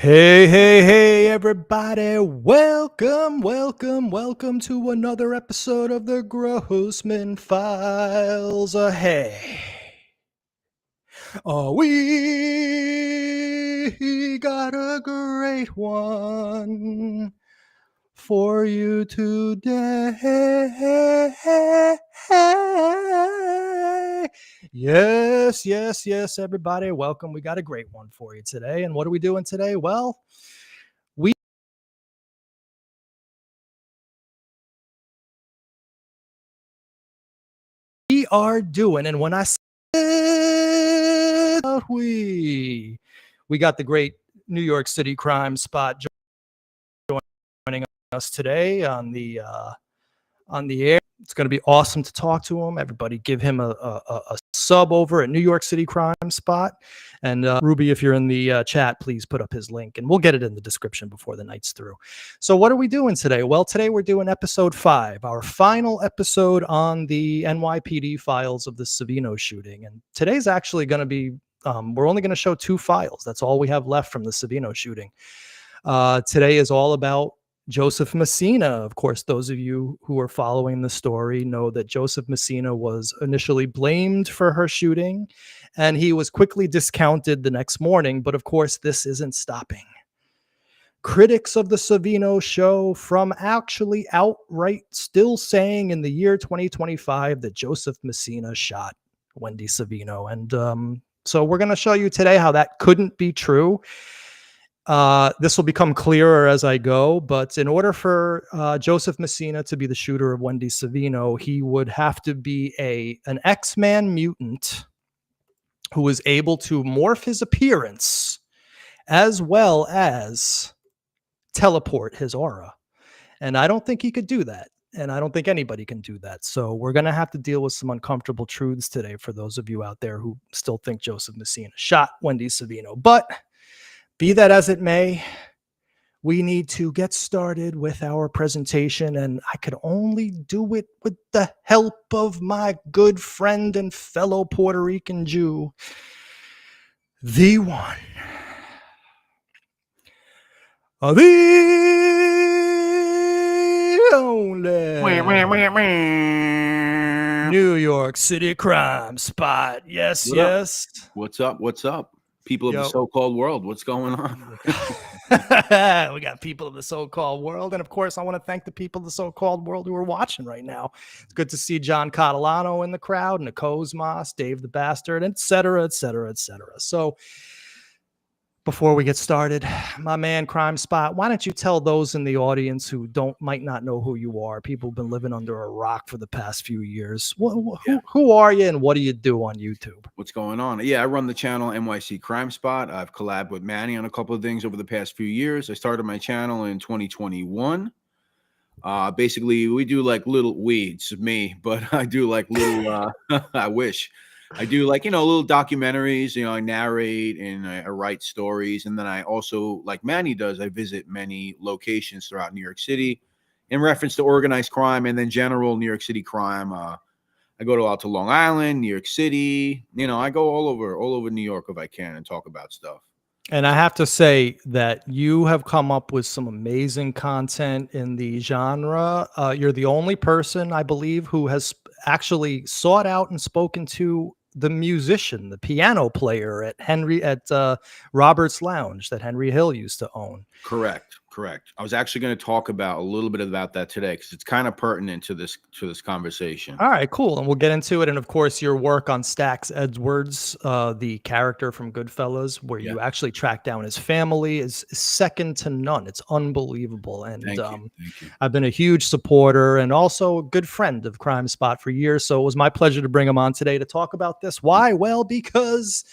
Hey, everybody. Welcome to another episode of the Grossman Files. We got a great one for you today. Yes, everybody. Welcome. We got a great one for you today. And what are we doing today? Well, we are doing, and when I said we got the great New York City Crime Spot joining us today on the air. It's going to be awesome to talk to him. Everybody give him a sub over at New York City Crime Spot. And Ruby, if you're in the chat, please put up his link and we'll get it in the description before the night's through. So what are we doing today? Well, today we're doing episode 5, our final episode on the NYPD files of the Savino shooting. And today's actually going to be, we're only going to show 2 files. That's all we have left from the Savino shooting. Today is all about Joseph Messina. Of course, those of you who are following the story know that Joseph Messina was initially blamed for her shooting, and he was quickly discounted the next morning. But of course, this isn't stopping critics of the Savino show from actually outright still saying in the year 2025 that Joseph Messina shot Wendy Savino. And so we're going to show you today how that couldn't be true. This will become clearer as I go, but in order for Joseph Messina to be the shooter of Wendy Savino, he would have to be an X-Man mutant who was able to morph his appearance as well as teleport his aura. And I don't think he could do that. And I don't think anybody can do that. So we're going to have to deal with some uncomfortable truths today for those of you out there who still think Joseph Messina shot Wendy Savino. But be that as it may, we need to get started with our presentation, and I could only do it with the help of my good friend and fellow Puerto Rican Jew, the one, the only New York City Crime Spot. Yes. What's up? People of the so-called world, what's going on? We got people of the so-called world. And of course, I want to thank the people of the so-called world who are watching right now. It's good to see John Catalano in the crowd, and the Cosmos, Dave the Bastard, et cetera. So before we get started, my man Crime Spot, why don't you tell those in the audience who might not know who you are? People have been living under a rock for the past few years. Who are you and what do you do on YouTube? What's going on? Yeah, I run the channel NYC Crime Spot. I've collabed with Manny on a couple of things over the past few years. I started my channel in 2021. Basically, we do like little weeds, me, but I do like little, I wish. I do like, little documentaries, I narrate and I write stories. And then I also, like Manny does, I visit many locations throughout New York City in reference to organized crime and then general New York City crime. I go out to Long Island, New York City. I go all over New York if I can and talk about stuff. And I have to say that you have come up with some amazing content in the genre. You're the only person, I believe, who has actually sought out and spoken to the musician, the piano player at Robert's Lounge that Henry Hill used to own. Correct. I was actually going to talk about a little bit about that today because it's kind of pertinent to this conversation. All right, cool. And we'll get into it. And of course, your work on Stax Edwards, the character from Goodfellas, where you actually track down his family, is second to none. It's unbelievable. And Thank you. I've been a huge supporter and also a good friend of Crime Spot for years. So it was my pleasure to bring him on today to talk about this. Why? Well, because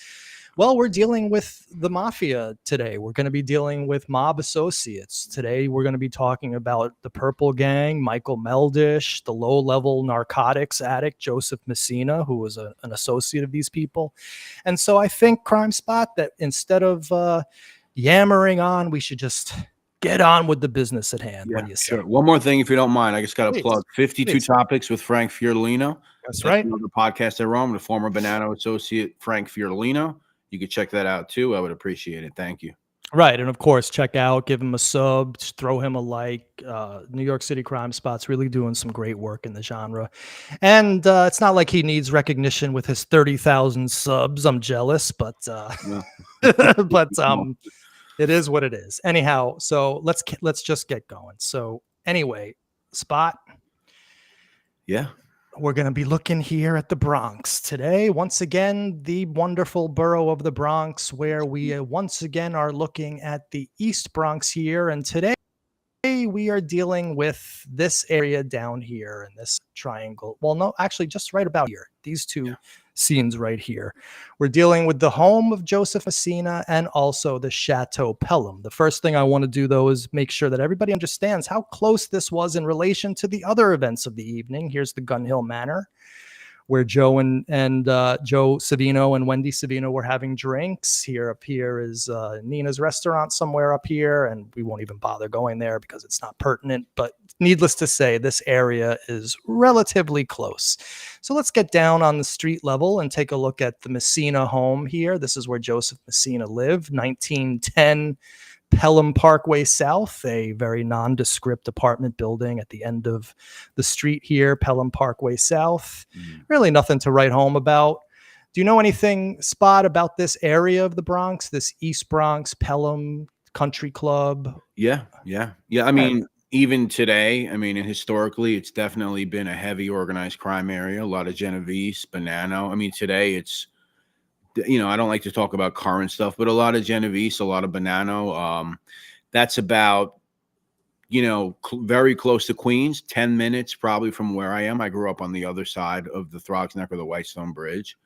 we're dealing with the mafia today. We're going to be dealing with mob associates. Today, we're going to be talking about the Purple Gang, Michael Meldish, the low-level narcotics addict, Joseph Messina, who was an associate of these people. And so I think, Crime Spot, that instead of yammering on, we should just get on with the business at hand. Yeah, what do you say? Sure. One more thing, if you don't mind, I just got to plug 52 Please. Topics with Frank Fiorellino. That's right. The podcast I run, the former Bonanno associate, Frank Fiorellino. You could check that out too. I would appreciate it. Thank you. Right. And of course, check out, give him a sub, throw him a like. New York City Crime Spot's really doing some great work in the genre. And it's not like he needs recognition with his 30,000 subs. I'm jealous, but Well, but well, it is what it is. Anyhow, so let's just get going. So anyway, Spot, yeah. we're going to be looking here at the Bronx today. Once again, the wonderful borough of the Bronx, where we once again are looking at the East Bronx here. And today we are dealing with this area down here in this triangle. Well, no, actually, just right about here. These two scenes right here. We're dealing with the home of Joseph Messina and also the Chateau Pelham. The first thing I want to do, though, is make sure that everybody understands how close this was in relation to the other events of the evening. Here's the Gun Hill Manor, where Joe and Joe Savino and Wendy Savino were having drinks. Here up here is Nina's restaurant somewhere up here, and we won't even bother going there because it's not pertinent. But needless to say, this area is relatively close. So let's get down on the street level and take a look at the Messina home here. This is where Joseph Messina lived, 1910 Pelham Parkway South, a very nondescript apartment building at the end of the street here, Pelham Parkway South. Really nothing to write home about. Do you know anything, Spot, about this area of the Bronx, this East Bronx, Pelham Country Club? Yeah. I mean, even today, I mean, and historically, it's definitely been a heavy organized crime area. A lot of Genovese, Bonanno. I mean, today it's, I don't like to talk about current stuff, but a lot of Genovese, a lot of Bonanno. That's about, very close to Queens, 10 minutes probably from where I am. I grew up on the other side of the Throgs Neck or the Whitestone Bridge.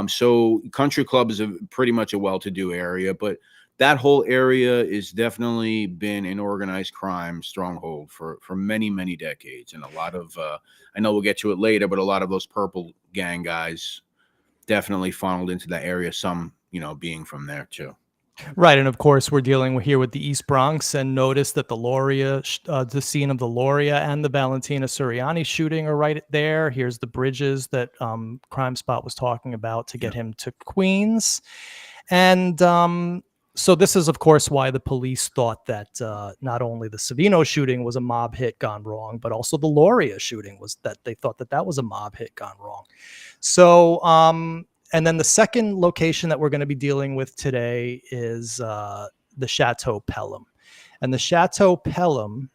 So Country Club is pretty much a well-to-do area, but that whole area is definitely been an organized crime stronghold for many, many decades. And a lot of, I know we'll get to it later, but a lot of those Purple Gang guys definitely funneled into that area, some, being from there too. Right. And of course, we're dealing here with the East Bronx, and notice that the the scene of the Loria and the Valentina Suriani shooting are right there. Here's the bridges that Crime Spot was talking about to get him to Queens. And so this is, of course, why the police thought that not only the Savino shooting was a mob hit gone wrong, but also the Loria shooting was that they thought that was a mob hit gone wrong. So, and then the second location that we're going to be dealing with today is the Chateau Pelham. And the Chateau Pelham,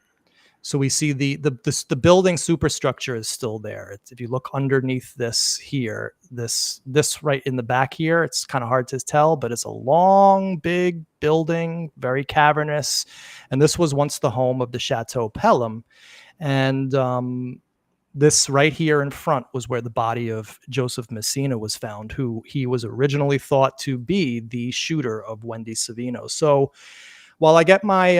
so we see the building superstructure is still there. If you look underneath this here, this right in the back here, it's kind of hard to tell, but it's a long, big building, very cavernous. And this was once the home of the Chateau Pelham. And this right here in front was where the body of Joseph Messina was found, who he was originally thought to be the shooter of Wendy Savino. So while I get my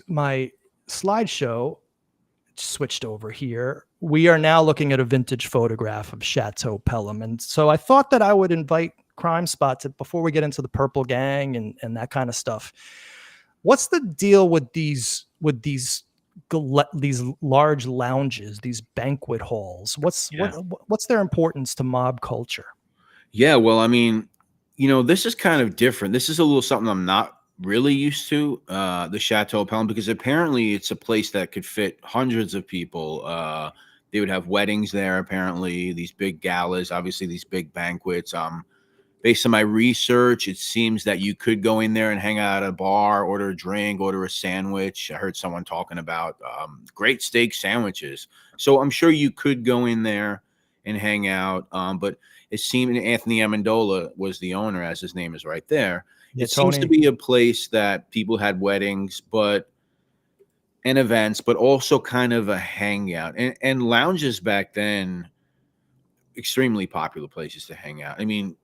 my slideshow switched over here, we are now looking at a vintage photograph of Chateau Pelham. And so I thought that I would invite Crime Spot to, before we get into the Purple Gang and that kind of stuff, what's the deal with these large lounges, these banquet halls? What's their importance to mob culture? Yeah, well, I mean, this is kind of different. This is a little something I'm not really used to, the Chateau Pelham, because apparently it's a place that could fit hundreds of people. They would have weddings there, apparently, these big galas, obviously these big banquets. Based on my research, it seems that you could go in there and hang out at a bar, order a drink, order a sandwich. I heard someone talking about great steak sandwiches. So I'm sure you could go in there and hang out. But it seemed Anthony Amendola was the owner, as his name is right there. Yeah, it seems to be a place that people had weddings, and events, but also kind of a hangout. And lounges back then, extremely popular places to hang out. I mean,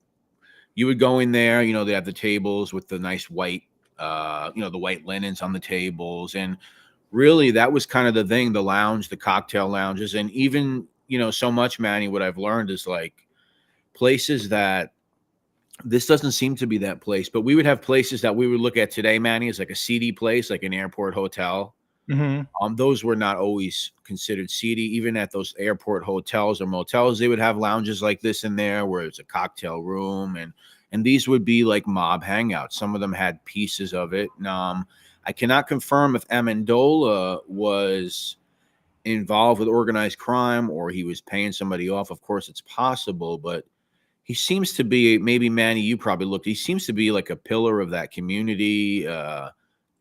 you would go in there, they have the tables with the nice white, the white linens on the tables. And really that was kind of the thing, the lounge, the cocktail lounges. And even, so much, Manny, what I've learned is like places that this doesn't seem to be that place, but we would have places that we would look at today, Manny, as like a seedy place, like an airport hotel. Hmm. Those were not always considered seedy. Even at those airport hotels or motels, they would have lounges like this in there where it's a cocktail room, and these would be like mob hangouts. Some of them had pieces of it. I cannot confirm if Amendola was involved with organized crime or he was paying somebody off. Of course, it's possible, but he seems to be, maybe Manny, you probably looked, he seems to be like a pillar of that community.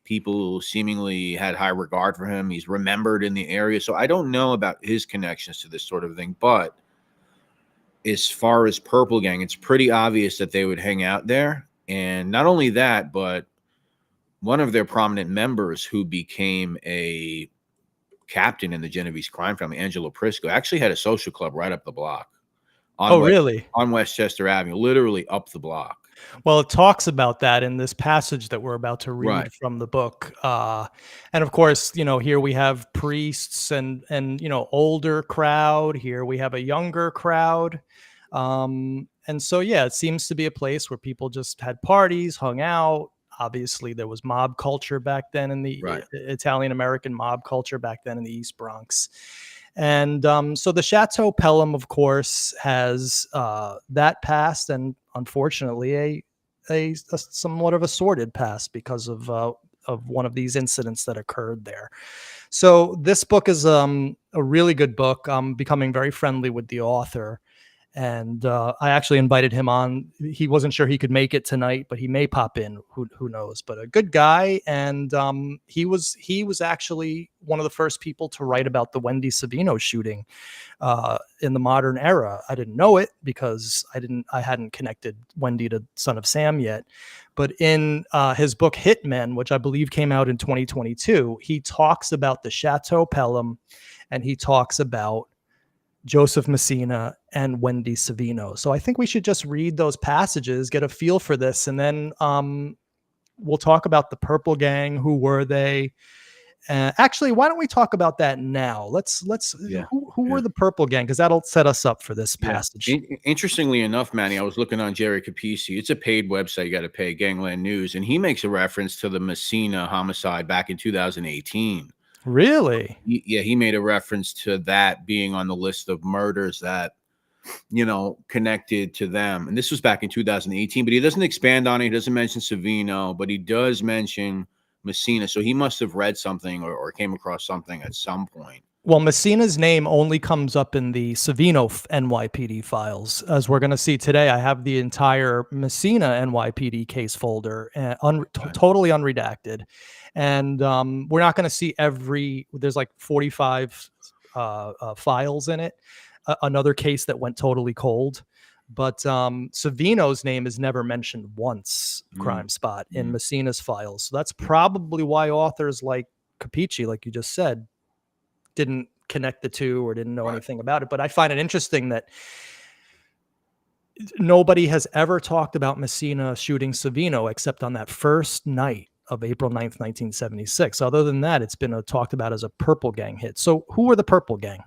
People seemingly had high regard for him. He's remembered in the area. So I don't know about his connections to this sort of thing, but as far as Purple Gang, it's pretty obvious that they would hang out there. And not only that, but one of their prominent members who became a captain in the Genovese crime family, Angelo Prisco, actually had a social club right up the block Oh, really? on Westchester Avenue, literally up the block. Well, it talks about that in this passage that we're about to read Right. from the book. And of course, here we have priests and older crowd. Here we have a younger crowd. And so, yeah, it seems to be a place where people just had parties, hung out. Obviously, there was mob culture back then in the Right. Italian American mob culture back then in the East Bronx. And so the Chateau Pelham, of course, has that past, and unfortunately, a somewhat of a sordid past because of one of these incidents that occurred there. So this book is a really good book. I'm becoming very friendly with the author. And I actually invited him on. He wasn't sure he could make it tonight, but he may pop in. Who knows? But a good guy, and he was actually one of the first people to write about the Wendy Savino shooting in the modern era. I didn't know it because I hadn't connected Wendy to Son of Sam yet. But in his book Hitman, which I believe came out in 2022, he talks about the Chateau Pelham, and he talks about Joseph Messina and Wendy Savino. So I think we should just read those passages, get a feel for this, and then we'll talk about the Purple Gang. Who were they? Actually, why don't we talk about that now? Let's Yeah. who were the Purple Gang, because that'll set us up for this passage. Interestingly enough, Manny, I was looking on Jerry Capisi. It's a paid website. You got to pay, Gangland News, and he makes a reference to the Messina homicide back in 2018. Really? He made a reference to that being on the list of murders that, connected to them. And this was back in 2018, but he doesn't expand on it. He doesn't mention Savino, but he does mention Messina. So he must have read something or came across something at some point. Well, Messina's name only comes up in the Savino NYPD files. As we're going to see today, I have the entire Messina NYPD case folder, totally unredacted. And we're not going to see there's like 45 files in it. Another case that went totally cold. But Savino's name is never mentioned once, Crime Spot, in Messina's files. So that's probably why authors like Capicci, like you just said, didn't connect the two or didn't know anything about it. But I find it interesting that nobody has ever talked about Messina shooting Savino except on that first night of April 9th, 1976. Other than that, it's been talked about as a Purple Gang hit. So who were the Purple Gang?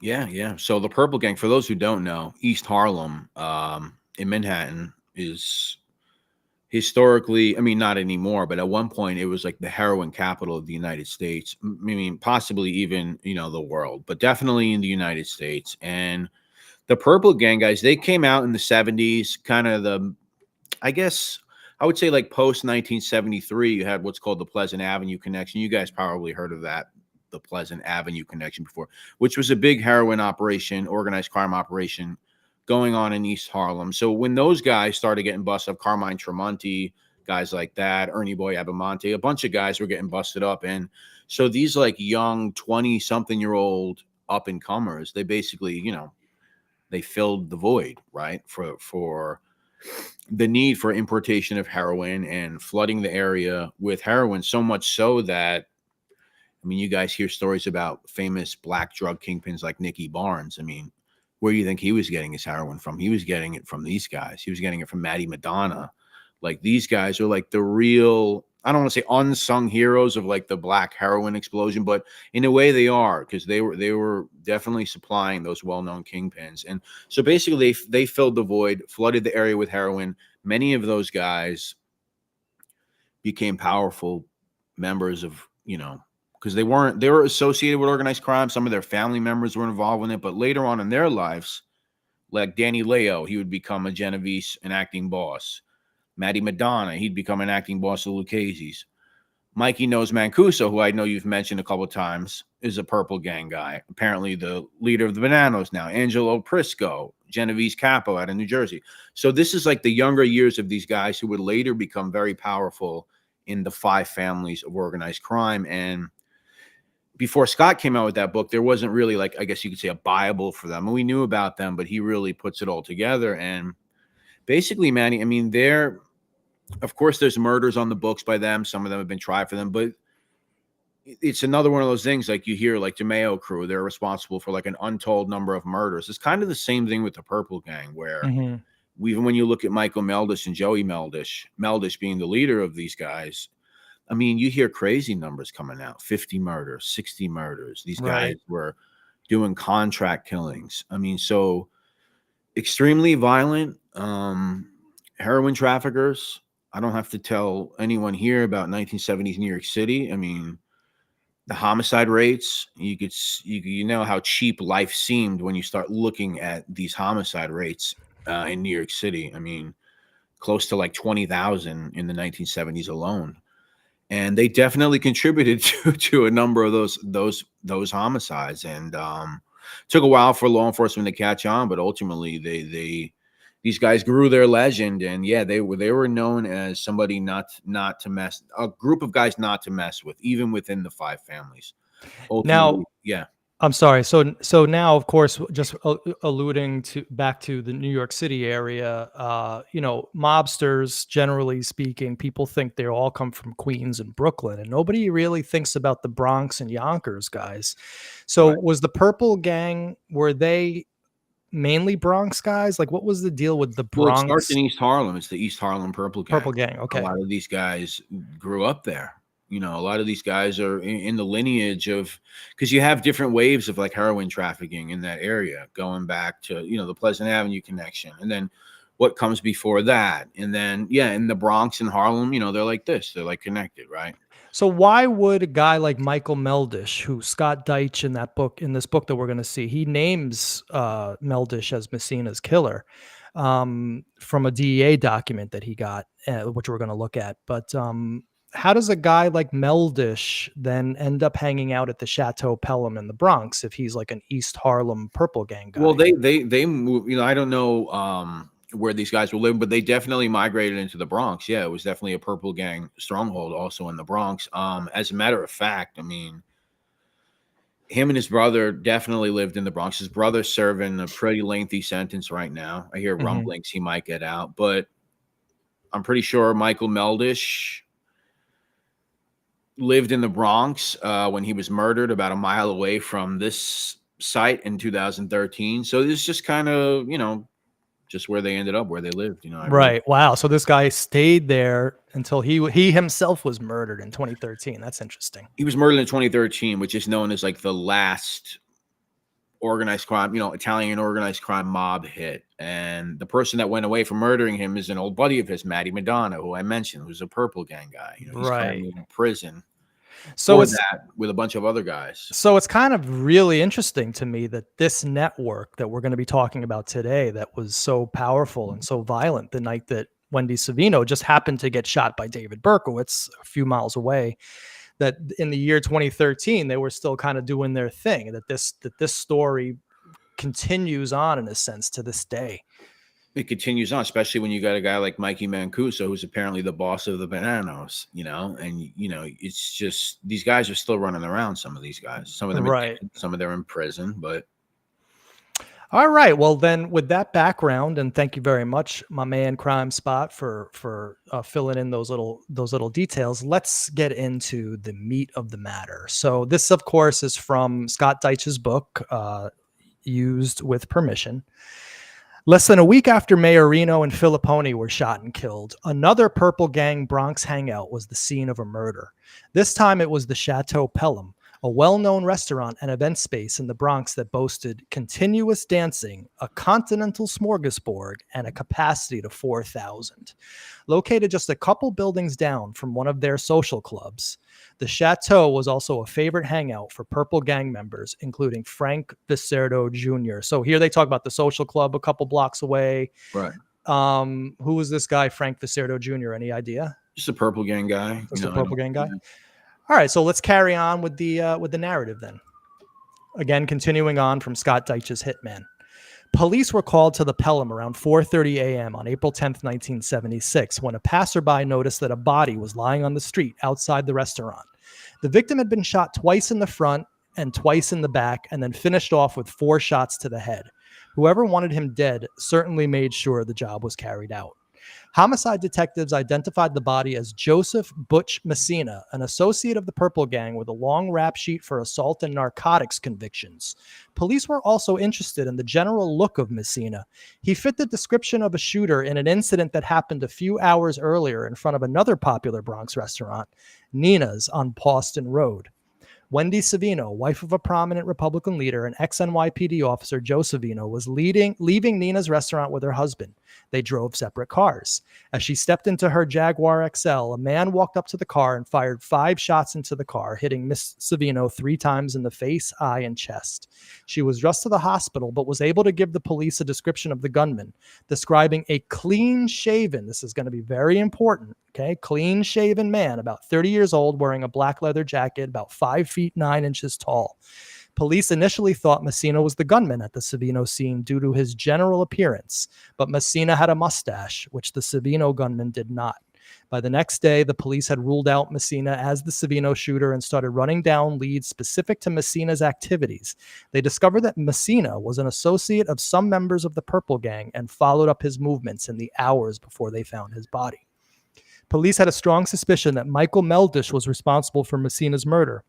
Yeah. So the Purple Gang, for those who don't know, East Harlem in Manhattan is historically, I mean, not anymore, but at one point it was like the heroin capital of the United States. I mean, possibly even, the world, but definitely in the United States. And the Purple Gang guys, they came out in the 70s, kind of I guess I would say like post 1973, you had what's called the Pleasant Avenue Connection. You guys probably heard of that, the Pleasant Avenue Connection before, which was a big heroin operation, organized crime operation going on in East Harlem. So when those guys started getting busted up, Carmine Tremonti, guys like that, Ernie Boy Abamonte, a bunch of guys were getting busted up. And so these like young 20-something-year-old up-and-comers, they basically, they filled the void, right, for the need for importation of heroin and flooding the area with heroin, so much so that, I mean, you guys hear stories about famous black drug kingpins like Nicky Barnes. I mean, where do you think he was getting his heroin from? He was getting it from these guys. He was getting it from Matty Madonna. Like, these guys are like the real, I don't want to say unsung heroes of like the black heroin explosion, but in a way they are, because they were definitely supplying those well-known kingpins. And so basically they filled the void, flooded the area with heroin. Many of those guys became powerful members of, because they were associated with organized crime. Some of their family members were involved in it, but later on in their lives, like Danny Leo, he would become a Genovese, an acting boss. Matty Madonna, he'd become an acting boss of Lucchese's. Mikey Nose Mancuso, who I know you've mentioned a couple of times, is a Purple Gang guy. Apparently the leader of the Bananos now. Angelo Prisco, Genovese Capo out of New Jersey. So this is like the younger years of these guys who would later become very powerful in the 5 families of organized crime. And before Scott came out with that book, there wasn't really, like, I guess you could say, a Bible for them. And we knew about them, but he really puts it all together. And basically, Manny, I mean, of course, there's murders on the books by them. Some of them have been tried for them, but it's another one of those things, like you hear, like DeMeo crew, they're responsible for like an untold number of murders. It's kind of the same thing with the Purple Gang, where even when you look at Michael Meldish and Joey Meldish being the leader of these guys, I mean, you hear crazy numbers coming out, 50 murders, 60 murders. These guys were doing contract killings. I mean, so extremely violent, heroin traffickers. I don't have to tell anyone here about 1970s New York City. I mean, the homicide rates, you know how cheap life seemed when you start looking at these homicide rates in New York City. I mean, close to like 20,000 in the 1970s alone. And they definitely contributed to a number of those homicides. And took a while for law enforcement to catch on, but ultimately these guys grew their legend, and yeah, they were known as somebody not to mess, a group of guys not to mess with, even within the 5 families. Ultimately, Now, yeah. I'm sorry. So now, of course, just alluding back to the New York City area, mobsters, generally speaking, people think they all come from Queens and Brooklyn, and nobody really thinks about the Bronx and Yonkers guys. So was the Purple Gang, were they mainly Bronx guys? Like, what was the deal with the Well, it Bronx? starts in East Harlem. It's the East Harlem Purple Gang. Purple Gang. Okay. A lot of these guys grew up there. You know, a lot of these guys are in the lineage of, because you have different waves of like heroin trafficking in that area, going back to, the Pleasant Avenue connection. And then what comes before that. And then, yeah, in the Bronx and Harlem, they're like this. They're like connected, right? So why would a guy like Michael Meldish, who Scott Deitche in this book that we're going to see, he names Meldish as Messina's killer from a DEA document that he got, which we're going to look at. But how does a guy like Meldish then end up hanging out at the Chateau Pelham in the Bronx if he's like an East Harlem Purple Gang guy? Well, they move. I don't know where these guys were living, but they definitely migrated into the Bronx. Yeah, it was definitely a Purple Gang stronghold also in the Bronx. As a matter of fact, I mean, him and his brother definitely lived in the Bronx. His brother's serving a pretty lengthy sentence right now. I hear rumblings he might get out, but I'm pretty sure Michael Meldish lived in the Bronx when he was murdered about a mile away from this site in 2013. So this is just kind of, just where they ended up, where they lived, Right. Wow. So this guy stayed there until he himself was murdered in 2013. That's interesting. He was murdered in 2013, which is known as like the last organized crime, Italian organized crime mob hit. And the person that went away from murdering him is an old buddy of his, Matty Madonna, who I mentioned, who's a Purple Gang guy. He's currently in prison. So it's that with a bunch of other guys. So it's kind of really interesting to me that this network that we're going to be talking about today, that was so powerful and so violent the night that Wendy Savino just happened to get shot by David Berkowitz a few miles away, that in the year 2013 they were still kind of doing their thing, that this story continues on in a sense to this day. It continues on, especially when you got a guy like Mikey Mancuso, who's apparently the boss of the Bananos, and it's just, these guys are still running around. Some of these guys, some of them, some of them are in prison, but. All right. Well, then with that background, and thank you very much, my man Crime Spot, for filling in those little details. Let's get into the meat of the matter. So this, of course, is from Scott Deitche's book, Used with Permission. Less than a week after Mayorino and Filipponi were shot and killed, another Purple Gang Bronx hangout was the scene of a murder. This time it was the Chateau Pelham, a well-known restaurant and event space in the Bronx that boasted continuous dancing, a continental smorgasbord, and a capacity to 4,000. Located just a couple buildings down from one of their social clubs, the Chateau was also a favorite hangout for Purple Gang members, including Frank Vicerdo Jr. So here they talk about the social club a couple blocks away. Right. Who was this guy, Frank Vicerdo Jr.? Any idea? Just a Purple Gang guy. Just a Purple Gang guy. All right, so let's carry on with the narrative then. Again, continuing on from Scott Deitche's Hitman. Police were called to the Pelham around 4:30 a.m. on April 10th, 1976, when a passerby noticed that a body was lying on the street outside the restaurant. The victim had been shot twice in the front and twice in the back, and then finished off with 4 shots to the head. Whoever wanted him dead certainly made sure the job was carried out. Homicide detectives identified the body as Joseph Butch Messina, an associate of the Purple Gang with a long rap sheet for assault and narcotics convictions. Police were also interested in the general look of Messina. He fit the description of a shooter in an incident that happened a few hours earlier in front of another popular Bronx restaurant, Nina's on Boston Road. Wendy Savino, wife of a prominent Republican leader, and ex-NYPD officer Joe Savino, was leaving Nina's restaurant with her husband. They drove separate cars. As she stepped into her Jaguar XL, a man walked up to the car and fired 5 shots into the car, hitting Miss Savino 3 times in the face, eye, and chest. She was rushed to the hospital, but was able to give the police a description of the gunman, describing a clean-shaven, this is going to be very important, okay, clean-shaven man, about 30 years old, wearing a black leather jacket, about 5 feet 9 inches tall. Police initially thought Messina was the gunman at the Savino scene due to his general appearance, but Messina had a mustache, which the Savino gunman did not. By the next day, the police had ruled out Messina as the Savino shooter and started running down leads specific to Messina's activities. They discovered that Messina was an associate of some members of the Purple Gang and followed up his movements in the hours before they found his body. Police had a strong suspicion that Michael Meldish was responsible for Messina's murder.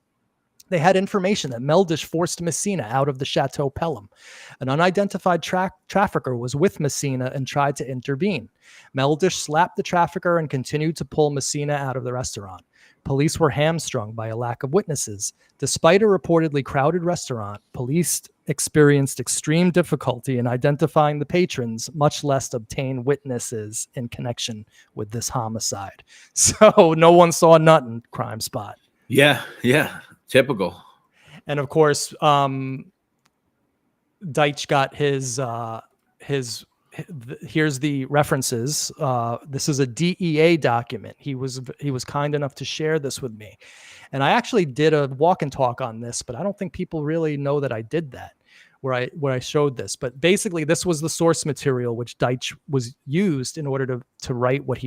They had information that Meldish forced Messina out of the Chateau Pelham. An unidentified trafficker was with Messina and tried to intervene. Meldish slapped the trafficker and continued to pull Messina out of the restaurant. Police were hamstrung by a lack of witnesses. Despite a reportedly crowded restaurant, police experienced extreme difficulty in identifying the patrons, much less obtain witnesses in connection with this homicide. So no one saw nothing, Crime Spot. Yeah. Typical. And of course, Deitche got his here's the references. This is a DEA document. He was kind enough to share this with me. And I actually did a walk and talk on this, but I don't think people really know that I did that, where I showed this. But basically, this was the source material which Deitche was used in order to write what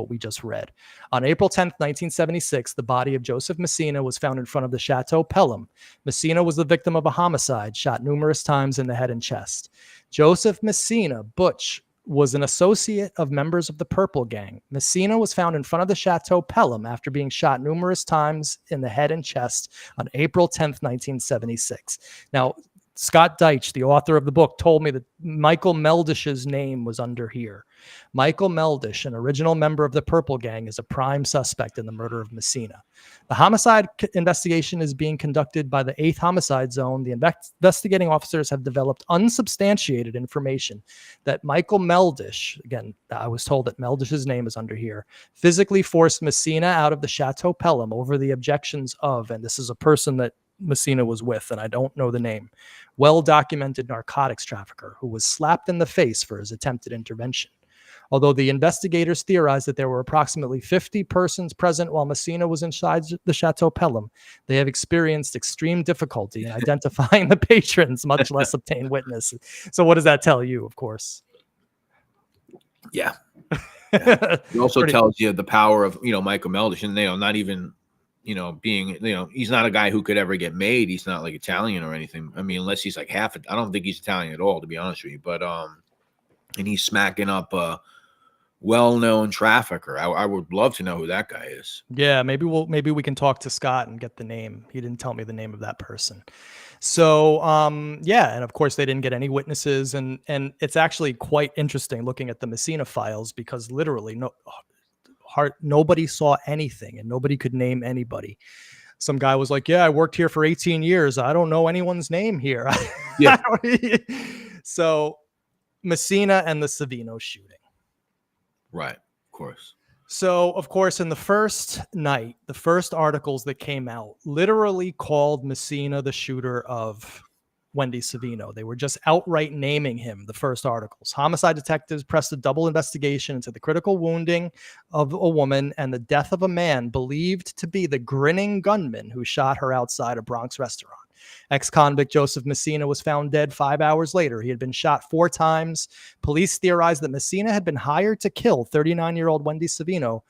we just read. On April 10th, 1976, the body of Joseph Messina was found in front of the Chateau Pelham. Messina was the victim of a homicide, shot numerous times in the head and chest. Joseph Messina, Butch, was an associate of members of the Purple Gang. Messina was found in front of the Chateau Pelham after being shot numerous times in the head and chest on April 10th, 1976. Now, Scott Deitche, the author of the book, told me that Michael Meldish's name was under here. Michael Meldish, an original member of the Purple Gang, is a prime suspect in the murder of Messina. The homicide investigation is being conducted by the 8th Homicide Zone. The investigating officers have developed unsubstantiated information that Michael Meldish, again, I was told that Meldish's name is under here, physically forced Messina out of the Chateau Pelham over the objections of, and this is a person that Messina was with, and I don't know the name, well-documented narcotics trafficker who was slapped in the face for his attempted intervention. Although the investigators theorized that there were approximately 50 persons present while Messina was inside the Chateau Pelham, they have experienced extreme difficulty in identifying the patrons, much less obtain witnesses. So what does that tell you, of course? Yeah. It also tells you the power of, Michael Meldish, and, not even, being, he's not a guy who could ever get made. He's not like Italian or anything. I mean, unless he's like half, I don't think he's Italian at all, to be honest with you. But, and he's smacking up a well-known trafficker. I would love to know who that guy is. Yeah, maybe we can talk to Scott and get the name. He didn't tell me the name of that person. So, yeah, and of course they didn't get any witnesses, and it's actually quite interesting looking at the Messina files, because literally nobody saw anything and nobody could name anybody. some guy was like, yeah, I worked here for 18 years. I don't know anyone's name here. Yeah. So Messina and the Savino shooting. Right. Of course. So, of course, in the first night, the first articles that came out literally called Messina the shooter of Wendy Savino. They were just outright naming him, the first articles. Homicide detectives pressed a double investigation into the critical wounding of a woman and the death of a man believed to be the grinning gunman who shot her outside a Bronx restaurant. Ex-convict Joseph Messina was found dead 5 hours later. He had been shot 4 times. Police theorized that Messina had been hired to kill 39-year-old Wendy Savino,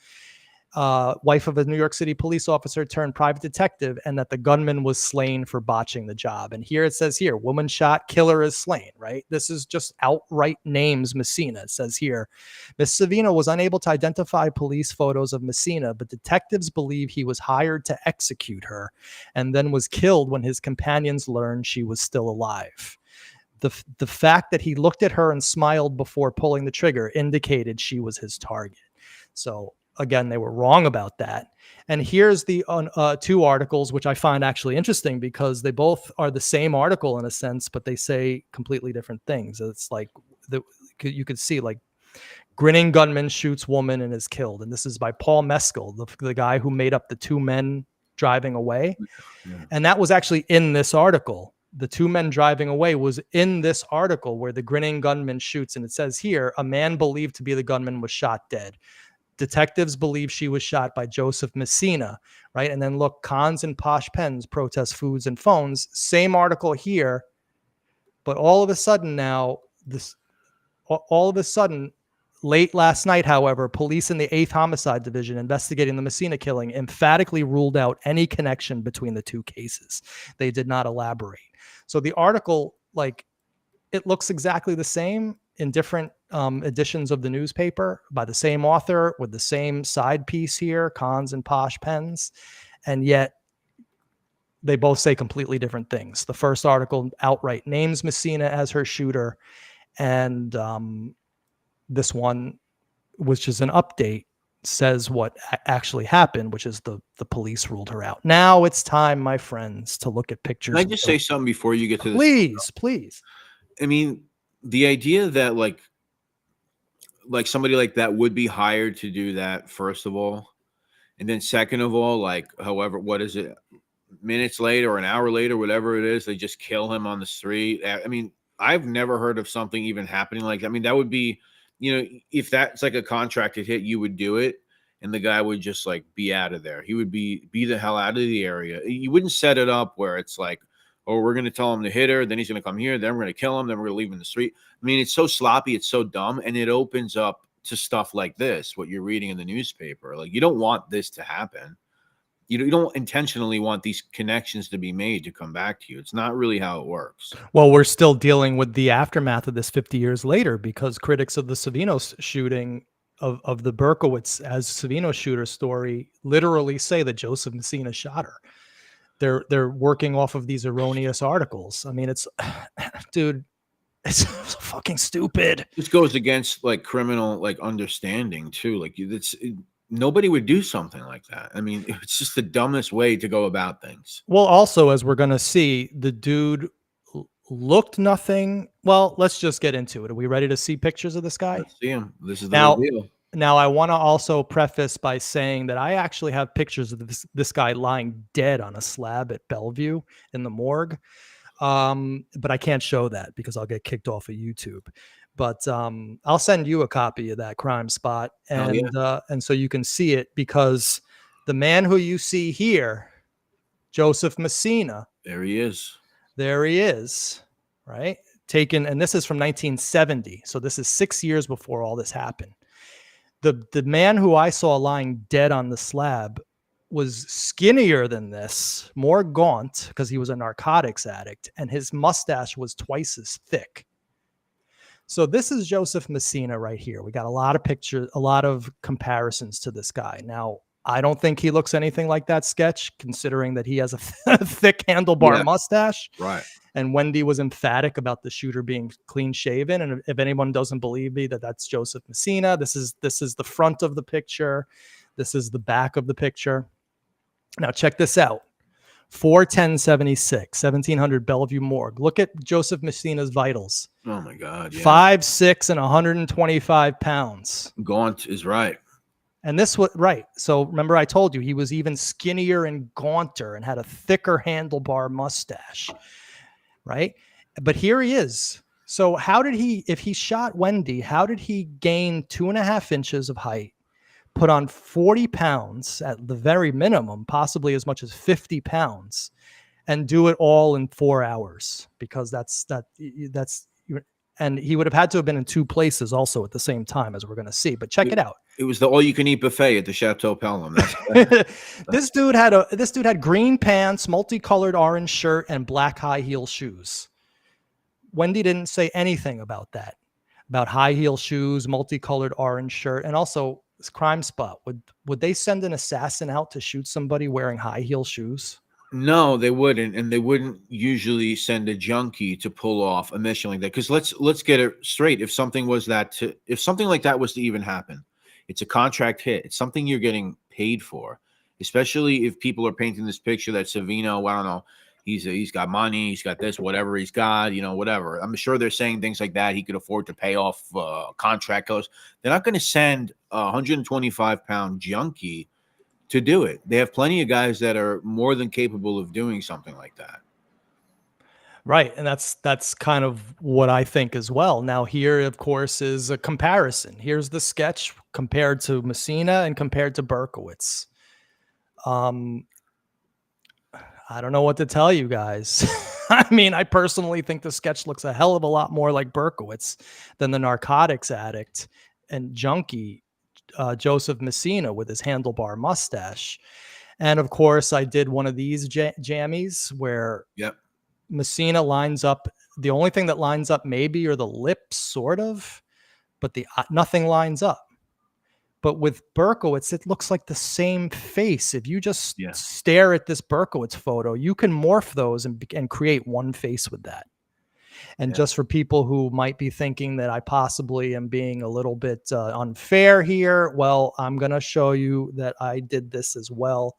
wife of a New York City police officer turned private detective, and that the gunman was slain for botching the job. And here it says here, woman shot, killer is slain, right? This is just outright names Messina. It says here, Miss Savino was unable to identify police photos of Messina, but detectives believe he was hired to execute her and then was killed when his companions learned she was still alive. The fact that he looked at her and smiled before pulling the trigger indicated she was his target. So again, they were wrong about that. And here's the 2 articles, which I find actually interesting because they both are the same article in a sense, but they say completely different things. It's like you could see like grinning gunman shoots woman and is killed. And this is by Paul Mescal, the guy who made up the 2 men driving away. Yeah. And that was actually in this article. The 2 men driving away was in this article where the grinning gunman shoots. And it says here, a man believed to be the gunman was shot dead. Detectives believe she was shot by Joseph Messina, right? And then look, cons and posh pens protest foods and phones. Same article here, but all of a sudden now, late last night, however, police in the 8th Homicide Division investigating the Messina killing emphatically ruled out any connection between the 2 cases. They did not elaborate. So the article, like, it looks exactly the same in different editions of the newspaper by the same author with the same side piece here, cons and posh pens. And yet they both say completely different things. The first article outright names Messina as her shooter. And this one, which is an update, says what actually happened, which is the police ruled her out. Now it's time, my friends, to look at pictures. Can I just say something before you get to this? Please. I mean, the idea that like somebody like that would be hired to do that, first of all, and then second of all, like, however, what is it, minutes later or an hour later, whatever it is, they just kill him on the street. I mean, I've never heard of something even happening like that. I mean, that would be, you know, if that's like a contracted hit, you would do it, and the guy would just like be out of there. He would be the hell out of the area. You wouldn't set it up where it's like, oh, we're going to tell him to hit her, then he's going to come here, then we're going to kill him, then we're going to leave him in the street. I mean, it's so sloppy, it's so dumb, and it opens up to stuff like this, what you're reading in the newspaper. Like, you don't want this to happen. You don't intentionally want these connections to be made to come back to you. It's not really how it works. Well, we're still dealing with the aftermath of this 50 years later, because critics of the Savino shooting of the Berkowitz as Savino shooter story literally say that Joseph Messina shot her. They're working off of these erroneous articles. I mean, it's, dude, it's fucking stupid. This goes against like criminal like understanding too. Like, nobody would do something like that. I mean, it's just the dumbest way to go about things. Well, also, as we're going to see, the dude looked nothing. Well, let's just get into it. Are we ready to see pictures of this guy? Let's see him. This is the reveal. Now, I want to also preface by saying that I actually have pictures of this guy lying dead on a slab at Bellevue in the morgue. But I can't show that because I'll get kicked off of YouTube. But I'll send you a copy of that Crime Spot, and so you can see it, because the man who you see here, Joseph Messina, there he is, right? Taken, and this is from 1970, so this is 6 years before all this happened. The man who I saw lying dead on the slab was skinnier than this, more gaunt, because he was a narcotics addict, and his mustache was twice as thick. So this is Joseph Messina right here. We got a lot of pictures, a lot of comparisons to this guy. Now, I don't think he looks anything like that sketch, considering that he has a thick handlebar mustache. Right. And Wendy was emphatic about the shooter being clean shaven. And if anyone doesn't believe me that that's Joseph Messina, this is the front of the picture. This is the back of the picture. Now check this out. 41076, 1700 Bellevue Morgue. Look at Joseph Messina's vitals. Oh my God. Yeah. 5'6" and 125 pounds. Gaunt is right. And this was right. So remember, I told you he was even skinnier and gaunter and had a thicker handlebar mustache. Right. But here he is. So how did he, if he shot Wendy, how did he gain 2.5 inches of height, put on 40 pounds at the very minimum, possibly as much as 50 pounds, and do it all in 4 hours? Because that's, and he would have had to have been in 2 places also at the same time, as we're going to see. But check it out. It was the all-you-can-eat buffet at the Chateau Pelham. This dude had green pants, multicolored orange shirt, and black high heel shoes. Wendy didn't say anything about that, about high heel shoes, multicolored orange shirt, and also this Crime Spot. Would they send an assassin out to shoot somebody wearing high heel shoes? No, they wouldn't, and they wouldn't usually send a junkie to pull off a mission like that. Because let's get it straight. If something like that was to even happen, it's a contract hit. It's something you're getting paid for, especially if people are painting this picture that Savino, I don't know, he's got money, he's got this, whatever he's got, whatever. I'm sure they're saying things like that. He could afford to pay off contract costs. They're not going to send a 125-pound junkie to do it. They have plenty of guys that are more than capable of doing something like that. Right. And that's kind of what I think as well. Now, here, of course, is a comparison. Here's the sketch compared to Messina and compared to Berkowitz. I don't know what to tell you guys. I mean, I personally think the sketch looks a hell of a lot more like Berkowitz than the narcotics addict and junkie Joseph Messina with his handlebar mustache. And of course, I did one of these jammies where Messina lines up. The only thing that lines up maybe are the lips, sort of, but nothing lines up. But with Berkowitz, it looks like the same face. If you just stare at this Berkowitz photo, you can morph those and create one face with that. And just for people who might be thinking that I possibly am being a little bit unfair here, well, I'm going to show you that I did this as well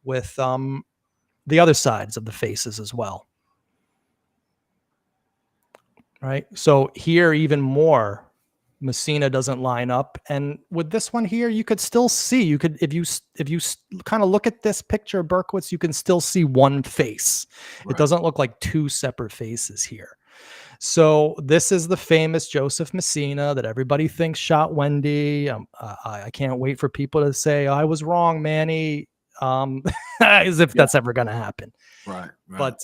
with the other sides of the faces as well. Right. So here, even more, Messina doesn't line up. And with this one here, you could still see, if you kind of look at this picture of Berkowitz, you can still see one face. Right. It doesn't look like 2 separate faces here. So this is the famous Joseph Messina that everybody thinks shot Wendy. I can't wait for people to say, I was wrong, Manny, as if that's ever going to happen. Right. But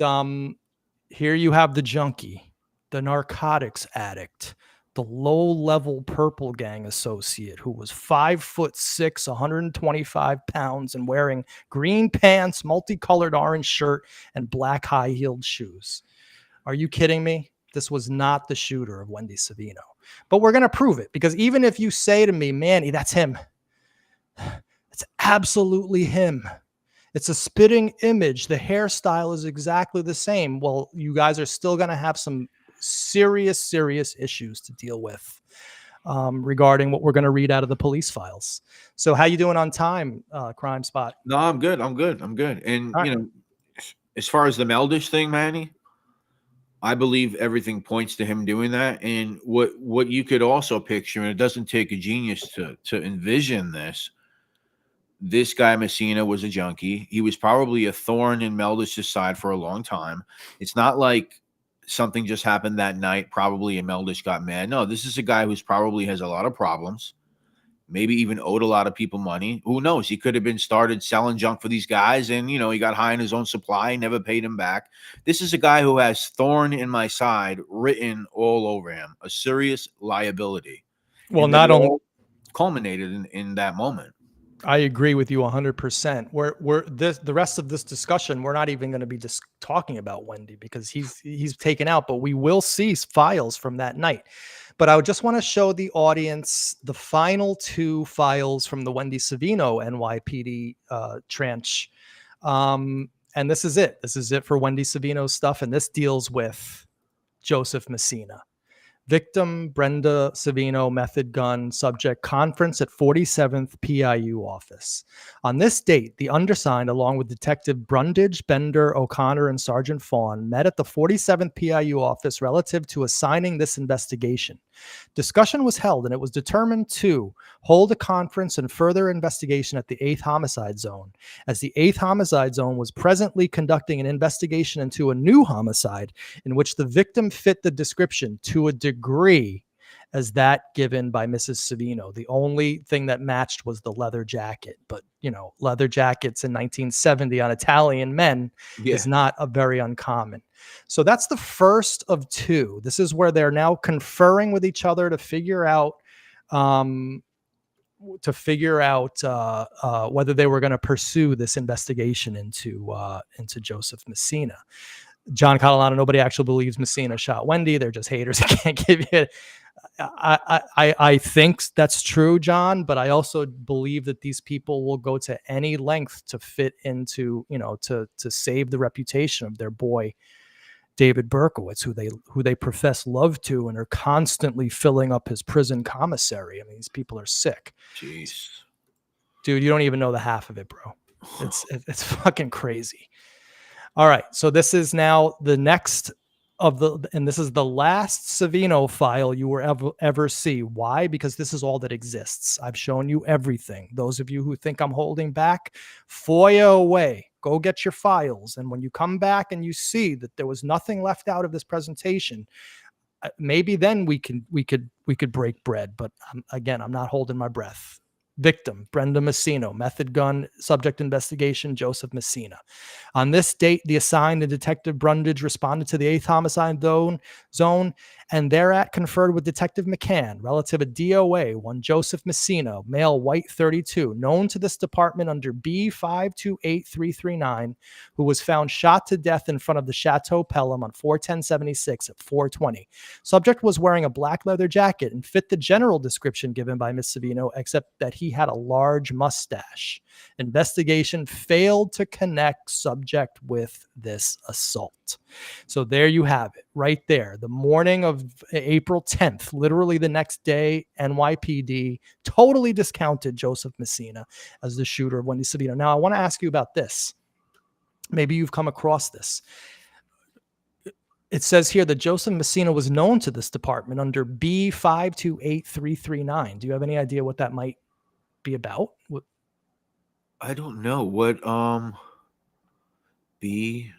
here you have the junkie, the narcotics addict, the low-level purple gang associate who was 5'6", 125 pounds, and wearing green pants, multicolored orange shirt, and black high-heeled shoes. Are you kidding me? This was not the shooter of Wendy Savino. But we're going to prove it, because even if you say to me, Manny, that's him. It's absolutely him. It's a spitting image. The hairstyle is exactly the same. Well, you guys are still going to have some serious issues to deal with regarding what we're going to read out of the police files. So how you doing on time, Crime Spot? No, I'm good. And, as far as the Meldish thing, Manny, I believe everything points to him doing that. And what you could also picture, and it doesn't take a genius to envision this guy Messina was a junkie. He was probably a thorn in Meldish's side for a long time. It's not like something just happened that night, probably, and Meldish got mad. No, this is a guy who's probably has a lot of problems, maybe even owed a lot of people money. Who knows? He could have been started selling junk for these guys, and, he got high in his own supply, never paid him back. This is a guy who has thorn in my side written all over him, a serious liability. Well, not only culminated in that moment. I agree with you 100%. The rest of this discussion, we're not even going to be just talking about Wendy, because he's taken out, but we will see files from that night. But I would just want to show the audience the final 2 files from the Wendy Savino NYPD trench. And this is it. This is it for Wendy Savino stuff. And this deals with Joseph Messina. Victim Brenda Savino, method gun, subject conference at 47th PIU office. On this date, the undersigned, along with Detective Brundage, Bender, O'Connor, and Sergeant Fawn, met at the 47th PIU office relative to assigning this investigation. Discussion was held, and it was determined to hold a conference and further investigation at the 8th Homicide Zone, as the 8th Homicide Zone was presently conducting an investigation into a new homicide in which the victim fit the description to a degree as that given by Mrs. Savino. The only thing that matched was the leather jacket, but leather jackets in 1970 on Italian men is not a very uncommon. So that's the first of two. This is where they're now conferring with each other to figure out whether they were going to pursue this investigation into Joseph Messina. John Catalano, nobody actually believes Messina shot Wendy. They're just haters. I can't give you it. I think that's true, John, but I also believe that these people will go to any length to fit into, to save the reputation of their boy, David Berkowitz, who they profess love to and are constantly filling up his prison commissary. I mean, these people are sick. Jeez. Dude, you don't even know the half of it, bro. It's fucking crazy. All right. So this is now the next and this is the last Savino file you will ever see. Why? Because this is all that exists. I've shown you everything. Those of you who think I'm holding back, FOIA away. Go get your files. And when you come back and you see that there was nothing left out of this presentation, maybe then we could break bread. But again, I'm not holding my breath. Victim, Brenda Messina, method gun, subject investigation, Joseph Messina. On this date, the assigned and Detective Brundage responded to the 8th Homicide Zone and thereat conferred with Detective McCann relative to DOA, one Joseph Messina, male, white, 32, known to this department under B528339, who was found shot to death in front of the Chateau Pelham on 4/10/76 at 4:20. Subject was wearing a black leather jacket and fit the general description given by Miss Savino, except that he had a large mustache. Investigation failed to connect subject with this assault. So there you have it, right there. The morning of April 10th, literally the next day, NYPD totally discounted Joseph Messina as the shooter of Wendy Savino. Now, I want to ask you about this. Maybe you've come across this. It says here that Joseph Messina was known to this department under B528339. Do you have any idea what that might be about? I don't know what B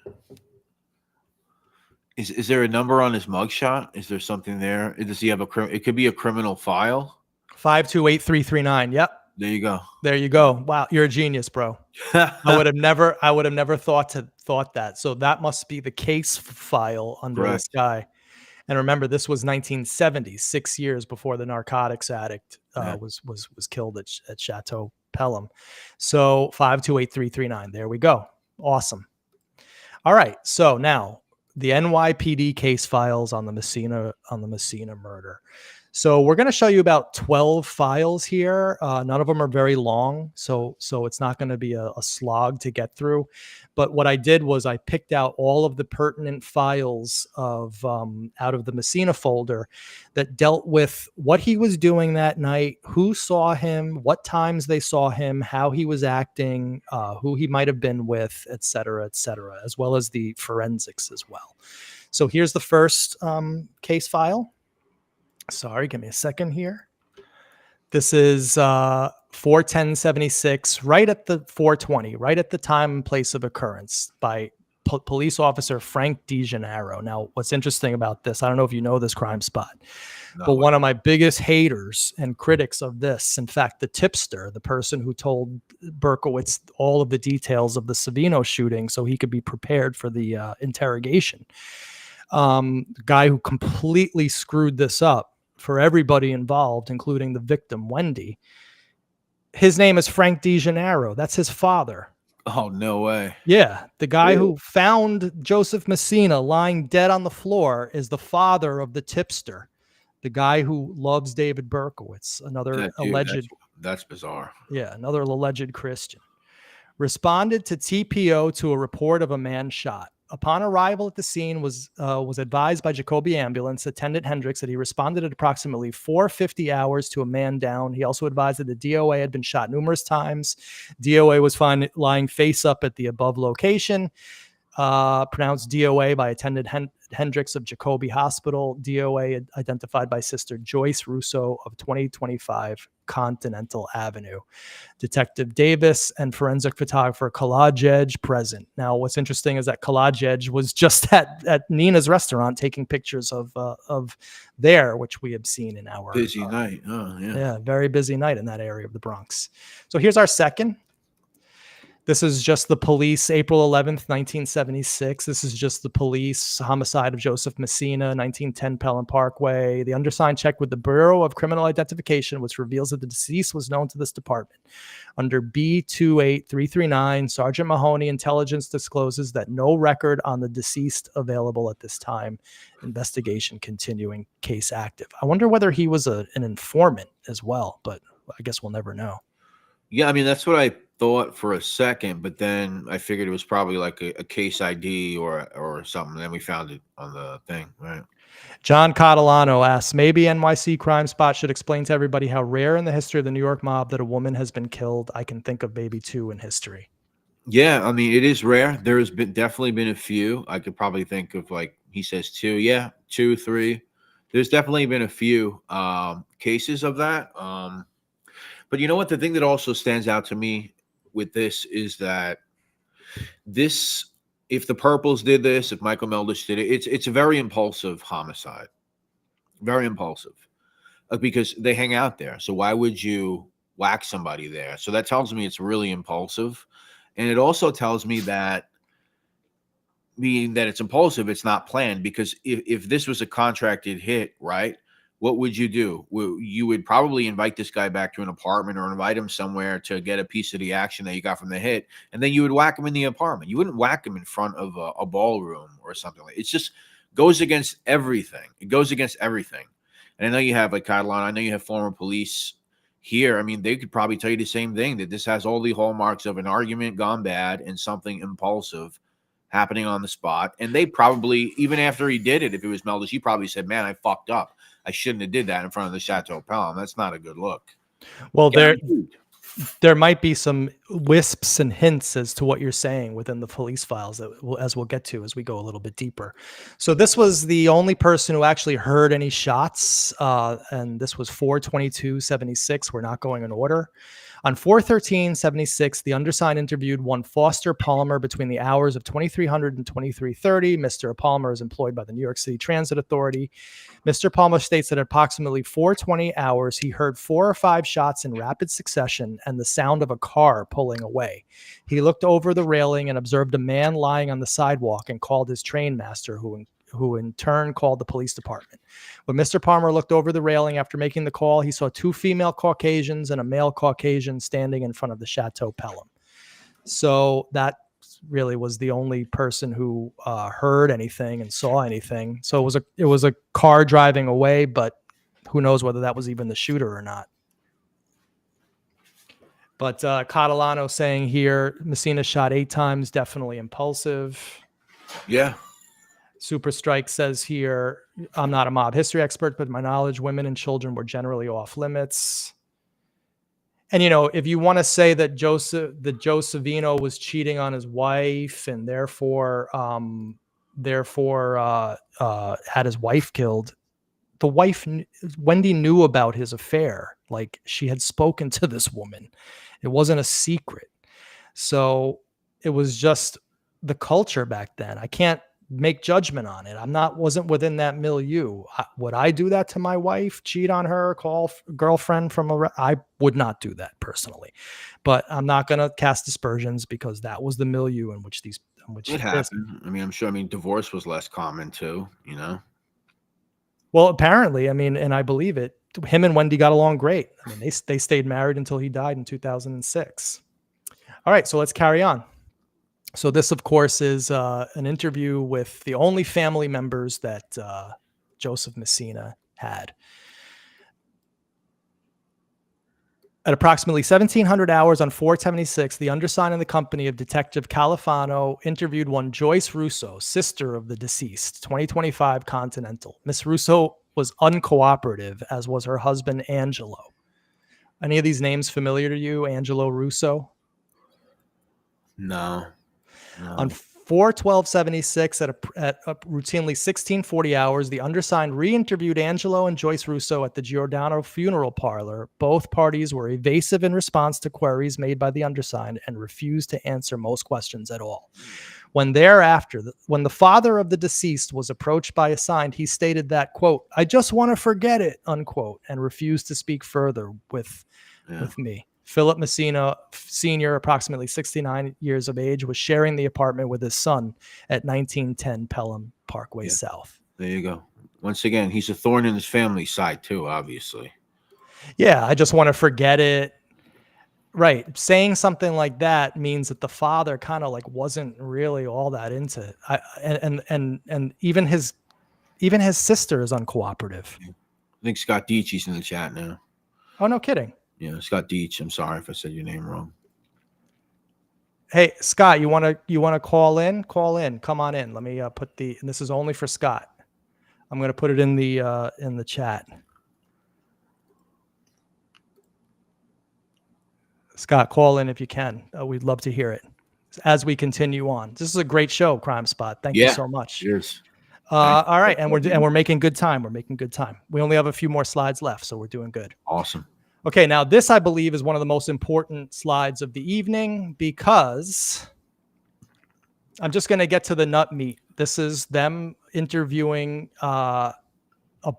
is there a number on his mugshot? Is there something there? Does he have it could be a criminal file? 528339. Yep. There you go. There you go. Wow, you're a genius, bro. I would have never thought that. So that must be the case file under this guy. And remember, this was 1970, 6 years before the narcotics addict was killed at Chateau Pelham. So 528339. There we go. Awesome. All right. So now the NYPD case files on the Messina murder. So we're going to show you about 12 files here. None of them are very long, so it's not going to be a slog to get through. But what I did was I picked out all of the pertinent files of out of the Messina folder that dealt with what he was doing that night, who saw him, what times they saw him, how he was acting, who he might have been with, et cetera, as well as the forensics as well. So here's the first case file. Sorry, give me a second here. This is 4/10/76, right at the 4:20, right at the time and place of occurrence by police officer Frank DeGennaro. Now, what's interesting about this, I don't know if you know this Crime Spot, but one of my biggest haters and critics of this, in fact, the tipster, the person who told Berkowitz all of the details of the Savino shooting so he could be prepared for the interrogation, the guy who completely screwed this up for everybody involved, including the victim, Wendy. His name is Frank DeGennaro. That's his father. Oh, no way. Yeah. The guy who found Joseph Messina lying dead on the floor is the father of the tipster, the guy who loves David Berkowitz, another alleged. That's bizarre. Yeah. Another alleged Christian. Responded to TPO to a report of a man shot. Upon arrival at the scene, was advised by Jacoby ambulance attendant Hendricks that he responded at approximately 4:50 hours to a man down. He also advised that the DOA had been shot numerous times. DOA was found lying face up at the above location. Pronounced DOA by attendant Hendricks of Jacoby Hospital. DOA identified by Sister Joyce Russo of 2025 Continental Avenue. Detective Davis and forensic photographer Collage Edge present. Now, what's interesting is that Collage Edge was just at Nina's restaurant taking pictures of there, which we have seen in our busy night. Oh, yeah. Yeah, very busy night in that area of the Bronx. So here's our second. This is just the police, April 11th, 1976. This is just the police homicide of Joseph Messina, 1910 Pelham Parkway. The undersigned checked with the Bureau of Criminal Identification, which reveals that the deceased was known to this department. Under B28339, Sergeant Mahoney intelligence discloses that no record on the deceased available at this time. Investigation continuing, case active. I wonder whether he was an informant as well, but I guess we'll never know. Yeah, I mean, that's what I thought for a second, but then I figured it was probably like a case ID or something. Then we found it on the thing, right? John Catalano asks, maybe NYC Crime Spot should explain to everybody how rare in the history of the New York mob that a woman has been killed. I can think of maybe 2 in history. Yeah, I mean, it is rare. There has definitely been a few. I could probably think of, like he says, 2. Yeah, 2, 3. There's definitely been a few cases of that. But you know what? The thing that also stands out to me with this is that if the Purples did this, if Michael Meldish did it, it's a very impulsive homicide. Very impulsive. Because they hang out there. So why would you whack somebody there? So that tells me it's really impulsive. And it also tells me that, being that it's impulsive, it's not planned. Because if this was a contracted hit, right? What would you do? You would probably invite this guy back to an apartment or invite him somewhere to get a piece of the action that you got from the hit. And then you would whack him in the apartment. You wouldn't whack him in front of a ballroom or something like that. It's just goes against everything. It goes against everything. And I know you have, like, Catalan, I know you have former police here. I mean, they could probably tell you the same thing, that this has all the hallmarks of an argument gone bad and something impulsive happening on the spot. And they probably, even after he did it, if it was Meldish, he probably said, man, I fucked up. I shouldn't have did that in front of the Chateau Pelham. That's not a good look. Well, there might be some wisps and hints as to what you're saying within the police files as we'll get to as we go a little bit deeper. So this was the only person who actually heard any shots, and this was 4/22/76. We're not going in order. On 4/13/76, the undersigned interviewed one Foster Palmer between the hours of 2300 and 2330. Mr. Palmer is employed by the New York City Transit Authority. Mr. Palmer states that at approximately 4:20 hours, he heard 4 or 5 shots in rapid succession and the sound of a car pulling away. He looked over the railing and observed a man lying on the sidewalk and called his train master, who in turn called the police department. When Mr. Palmer looked over the railing after making the call, he saw 2 female Caucasians and a male Caucasian standing in front of the Chateau Pelham. So that really was the only person who heard anything and saw anything. So it was a car driving away, but who knows whether that was even the shooter or not. But Catalano saying here, Messina shot 8 times, definitely impulsive. Yeah. Super Strike says here, I'm not a mob history expert, but my knowledge, women and children were generally off limits. And, if you want to say that Joe Savino was cheating on his wife and therefore had his wife killed, the wife, Wendy, knew about his affair. Like, she had spoken to this woman. It wasn't a secret. So it was just the culture back then. I can't make judgment on it. Wasn't within that milieu. Would I do that to my wife? Cheat on her? Call girlfriend I would not do that personally, but I'm not going to cast aspersions because that was the milieu in which it happened. I mean, I'm sure. I mean, divorce was less common too. Well, apparently, and I believe it. Him and Wendy got along great. I mean, they stayed married until he died in 2006. All right, so let's carry on. So this, of course, is an interview with the only family members that Joseph Messina had. At approximately 1700 hours on 476, the undersigned and the company of Detective Califano interviewed one Joyce Russo, sister of the deceased, 2025 Continental. Miss Russo was uncooperative, as was her husband, Angelo. Any of these names familiar to you, Angelo Russo? No. On 4/12/76 at routinely 1640 hours, the undersigned re-interviewed Angelo and Joyce Russo at the Giordano funeral parlor. Both parties were evasive in response to queries made by the undersigned and refused to answer most questions at all. When thereafter, when the father of the deceased was approached by assigned, he stated that, quote, "I just want to forget it," unquote, and refused to speak further with me. Philip Messina, Sr., approximately 69 years of age, was sharing the apartment with his son at 1910 Pelham Parkway South. There you go. Once again, he's a thorn in his family's side too, obviously. Yeah, I just want to forget it. Right. Saying something like that means that the father kind of like wasn't really all that into it. And even his sister is uncooperative. I think Scott Deitche's in the chat now. Oh, no kidding. Yeah, Scott Deitche. I'm sorry if I said your name wrong. Hey, Scott, you want to call in? Call in. Come on in. Let me put and this is only for Scott. I'm going to put it in the chat. Scott, call in if you can. We'd love to hear it as we continue on. This is a great show, Crime Spot. Thank you so much. Cheers. All right, and we're making good time. We're making good time. We only have a few more slides left, so we're doing good. Awesome. Okay, now this, I believe, is one of the most important slides of the evening because I'm just going to get to the nut meat. This is them interviewing a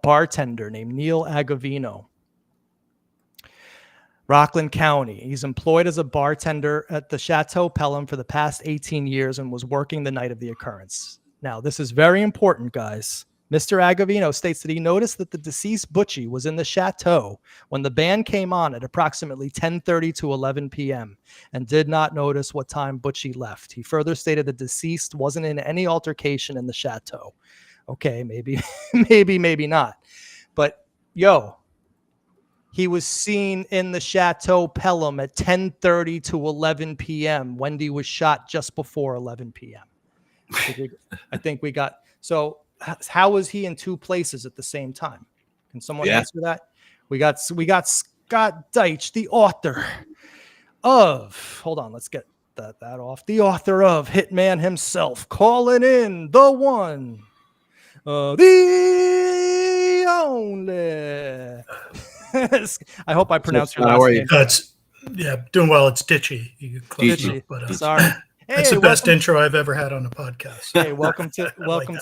bartender named Neil Agavino, Rockland County. He's employed as a bartender at the Chateau Pelham for the past 18 years and was working the night of the occurrence. Now, this is very important, guys. Mr. Agavino states that he noticed that the deceased Butchie was in the chateau when the band came on at approximately 10:30 to 11 p.m. and did not notice what time Butchie left. He further stated the deceased wasn't in any altercation in the chateau. Okay, maybe, maybe not. But, he was seen in the Chateau Pelham at 10:30 to 11 p.m. Wendy was shot just before 11 p.m. I think we got... So how was he in two places at the same time? Can someone answer that? We got Scott Deitche, the author of... Hold on, let's get that off. The author of Hitman himself, calling in the one, the only... I hope I pronounced your last name. Doing well. It's Deitche. Deitche. Sorry. Hey, that's the best intro I've ever had on a podcast. Hey, welcome to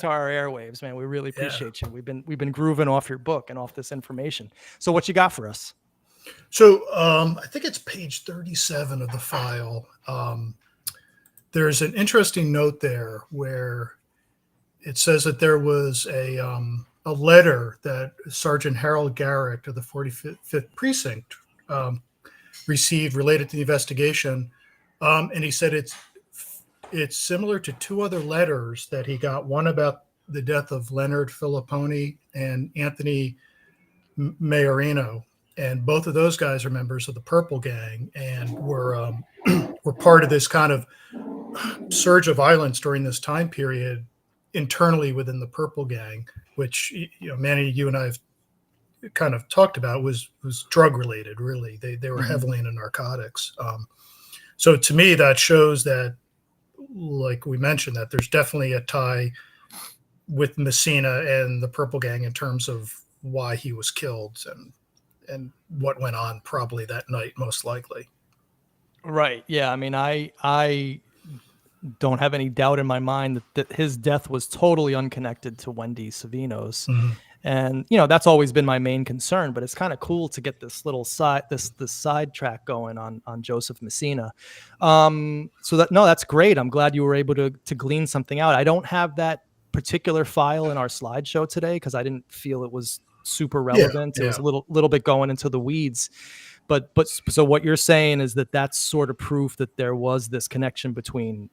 our airwaves, man. We really appreciate you. We've been grooving off your book and off this information. So what you got for us? So I think it's page 37 of the file. There's an interesting note there where it says that there was a letter that Sergeant Harold Garrett of the 45th Precinct received related to the investigation. And he said it's similar to two other letters that he got, one about the death of Leonard Filipponi and Anthony Majorino. And both of those guys are members of the Purple Gang and were part of this kind of surge of violence during this time period internally within the Purple Gang, which, Manny, you and I have kind of talked about was drug related, really. They were heavily into narcotics. So to me, that shows that, like we mentioned, that there's definitely a tie with Messina and the Purple Gang in terms of why he was killed and what went on probably that night, most likely. Right. Yeah. I mean, I don't have any doubt in my mind that his death was totally unconnected to Wendy Savino's. Mm-hmm. And, that's always been my main concern, but it's kind of cool to get this little this sidetrack going on Joseph Messina. That's great. I'm glad you were able to glean something out. I don't have that particular file in our slideshow today because I didn't feel it was super relevant. It was a little bit going into the weeds, but so what you're saying is that that's sort of proof that there was this connection between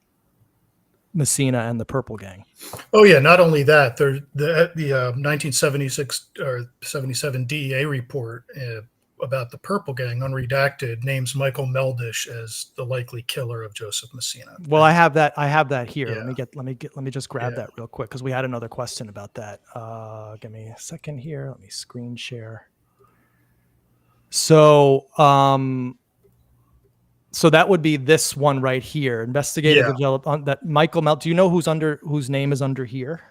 Messina and the Purple Gang. Oh yeah, not only that, the 1976 or 77 DEA report about the Purple Gang, unredacted, names Michael Meldish as the likely killer of Joseph Messina. Well, I have that here. Yeah. Let me just grab Yeah. that real quick because we had another question about that. Give me a second here. Let me screen share. So, so that would be this one right here. Investigative on that Michael Mel. Do you know whose name is under here?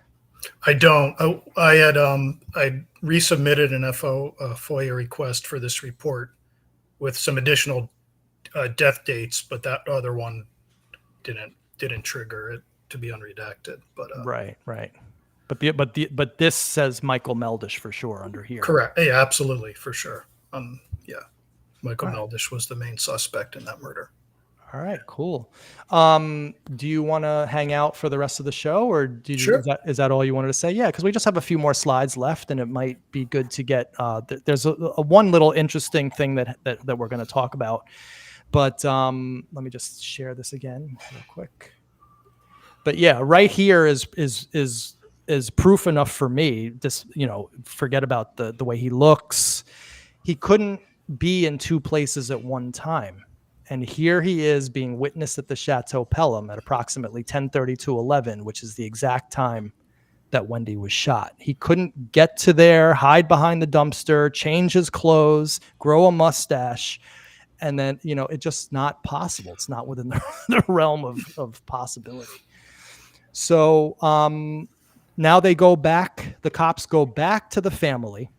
I don't. I had I resubmitted an FOIA request for this report with some additional death dates, but that other one didn't trigger it to be unredacted. But right. But this says Michael Meldish for sure under here. Correct. Yeah, absolutely, for sure. Yeah, Michael Meldish was the main suspect in that murder. All right, cool. Do you want to hang out for the rest of the show, or Sure. Is that all you wanted to say? Yeah, because we just have a few more slides left, and it might be good to get. There's a one little interesting thing that we're going to talk about, but let me just share this again real quick. But yeah, right here is proof enough for me. Just forget about the way he looks. He couldn't be in two places at one time. And here he is being witnessed at the Chateau Pelham at approximately 10:30 to 11, which is the exact time that Wendy was shot. He couldn't get to there, hide behind the dumpster, change his clothes, grow a mustache. And then, it's just not possible. It's not within the realm of possibility. So now the cops go back to the family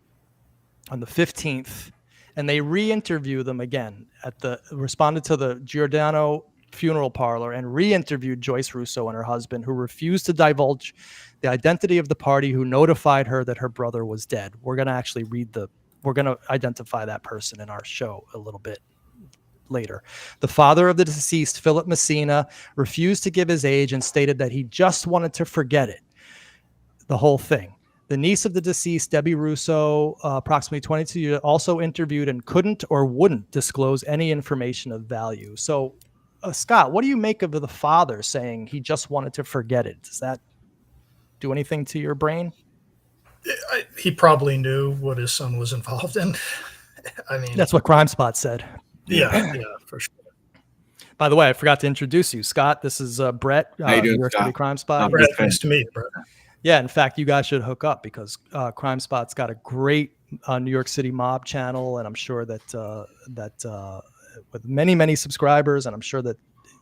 on the 15th. And they re-interview them again responded to the Giordano funeral parlor and re-interviewed Joyce Russo and her husband, who refused to divulge the identity of the party who notified her that her brother was dead. We're going to actually we're going to identify that person in our show a little bit later. The father of the deceased, Philip Messina, refused to give his age and stated that he just wanted to forget it. The whole thing. The niece of the deceased, Debbie Russo, approximately 22 years, also interviewed and couldn't or wouldn't disclose any information of value. So, Scott, what do you make of the father saying he just wanted to forget it? Does that do anything to your brain? He probably knew what his son was involved in. I mean, that's what Crime Spot said. Yeah, for sure. By the way, I forgot to introduce you, Scott. This is Brett, New York City Crime Spot. Brett, nice to meet you, Brett. Yeah, in fact, you guys should hook up because Crime Spot's got a great New York City mob channel, and I'm sure that with many subscribers, and I'm sure that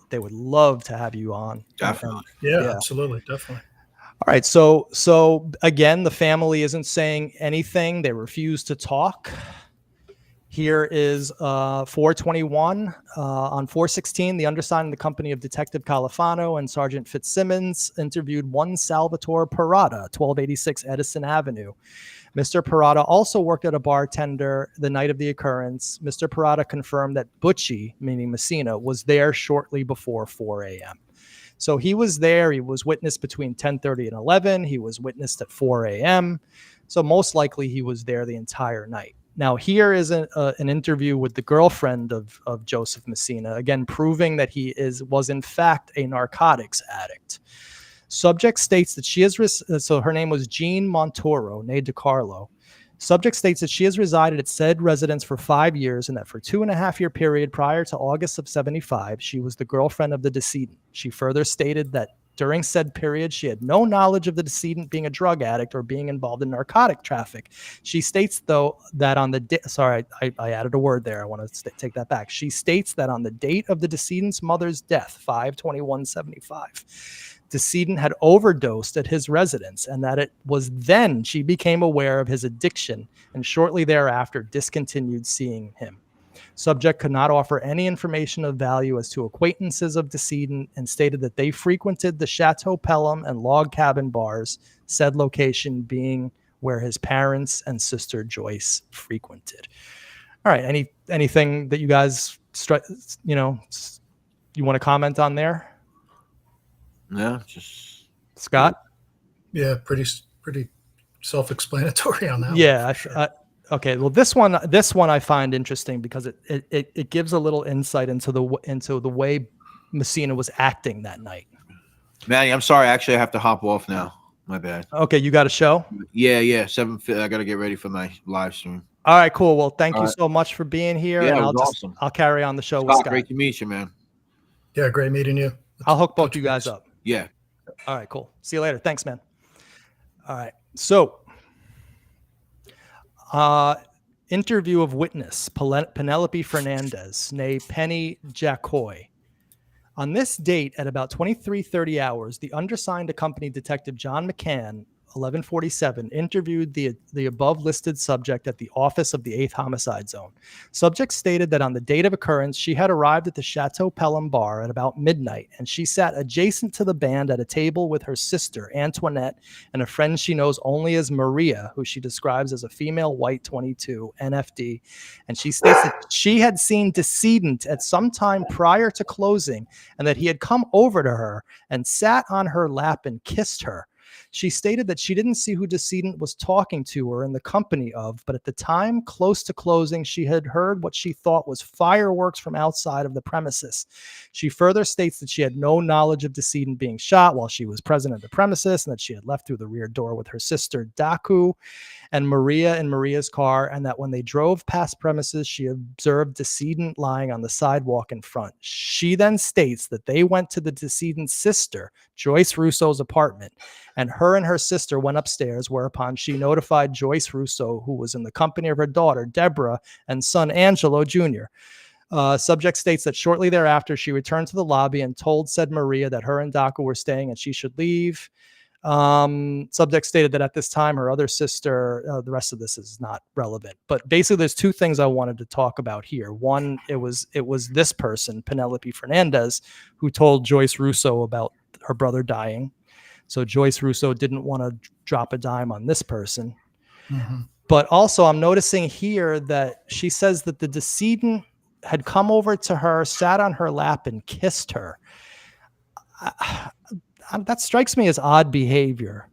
they would love to have you on. Definitely. Yeah, absolutely, definitely. All right, so again, the family isn't saying anything. They refuse to talk. Here is 421. On 416, the undersigned in the company of Detective Califano and Sergeant Fitzsimmons interviewed one Salvatore Parada, 1286 Edison Avenue. Mr. Parada also worked at a bartender the night of the occurrence. Mr. Parada confirmed that Butchie, meaning Messina, was there shortly before 4 a.m. So he was there. He was witnessed between 10:30 and 11. He was witnessed at 4 a.m. So most likely he was there the entire night. Now, here is an interview with the girlfriend of Joseph Messina, again, proving that he was in fact a narcotics addict. Subject states that she is, so her name was Jean Montoro, née DiCarlo. Subject states that she has resided at said residence for 5 years and that for 2.5-year period prior to August of 75, she was the girlfriend of the decedent. She further stated that during said period, she had no knowledge of the decedent being a drug addict or being involved in narcotic traffic. She states, though, that on the sorry, I added a word there. I want to take that back. She states that on the date of the decedent's mother's death, 5/21/75, decedent had overdosed at his residence, and that it was then she became aware of his addiction and shortly thereafter discontinued seeing him. Subject could not offer any information of value as to acquaintances of decedent and stated that they frequented the Chateau Pelham and log cabin bars, said location being where his parents and sister Joyce frequented. All right. Anything that you guys, you want to comment on there? No, just Scott. Yeah, pretty self-explanatory on that. Yeah, one, sure. Okay, well, this one I find interesting because it gives a little insight into the way Messina was acting that night. Manny, I'm sorry. Actually, I have to hop off now. My bad. Okay, you got a show? Yeah. 7:50. I got to get ready for my live stream. All right, cool. Well, thank All you right. so much for being here. Yeah, And it was awesome. I'll carry on the show with Scott, Scott. great to meet you, man. Yeah, great meeting you. I'll hook both touch you guys base. up. Yeah. All right, cool. See you later. Thanks, man. All right. So, interview of witness Penelope Fernandez, née Penny Jacoy. On this date at about 23:30 hours, the undersigned accompanied Detective John McCann, 1147, interviewed the above listed subject at the office of the 8th Homicide Zone. Subject stated that on the date of occurrence, she had arrived at the Chateau Pelham bar at about midnight, and she sat adjacent to the band at a table with her sister, Antoinette, and a friend she knows only as Maria, who she describes as a female white 22, NFD. And she states that she had seen decedent at some time prior to closing, and that he had come over to her and sat on her lap and kissed her. She stated that she didn't see who decedent was talking to her in the company of, but at the time close to closing, she had heard what she thought was fireworks from outside of the premises. She further states that she had no knowledge of decedent being shot while she was present at the premises, and that she had left through the rear door with her sister Daku and Maria in Maria's car, and that when they drove past premises, she observed decedent lying on the sidewalk in front. She then states that they went to the decedent's sister, Joyce Russo's apartment, and her sister went upstairs, whereupon she notified Joyce Russo, who was in the company of her daughter, Deborah, and son, Angelo Jr. Subject states that shortly thereafter, she returned to the lobby and told said Maria that her and Daku were staying and she should leave. Subject stated that at this time, her other sister, the rest of this is not relevant, but basically there's two things I wanted to talk about here. One, it was this person, Penelope Fernandez, who told Joyce Russo about her brother dying. So Joyce Russo didn't want to drop a dime on this person. Mm-hmm. But also I'm noticing here that she says that the decedent had come over to her, sat on her lap and kissed her. That strikes me as odd behavior.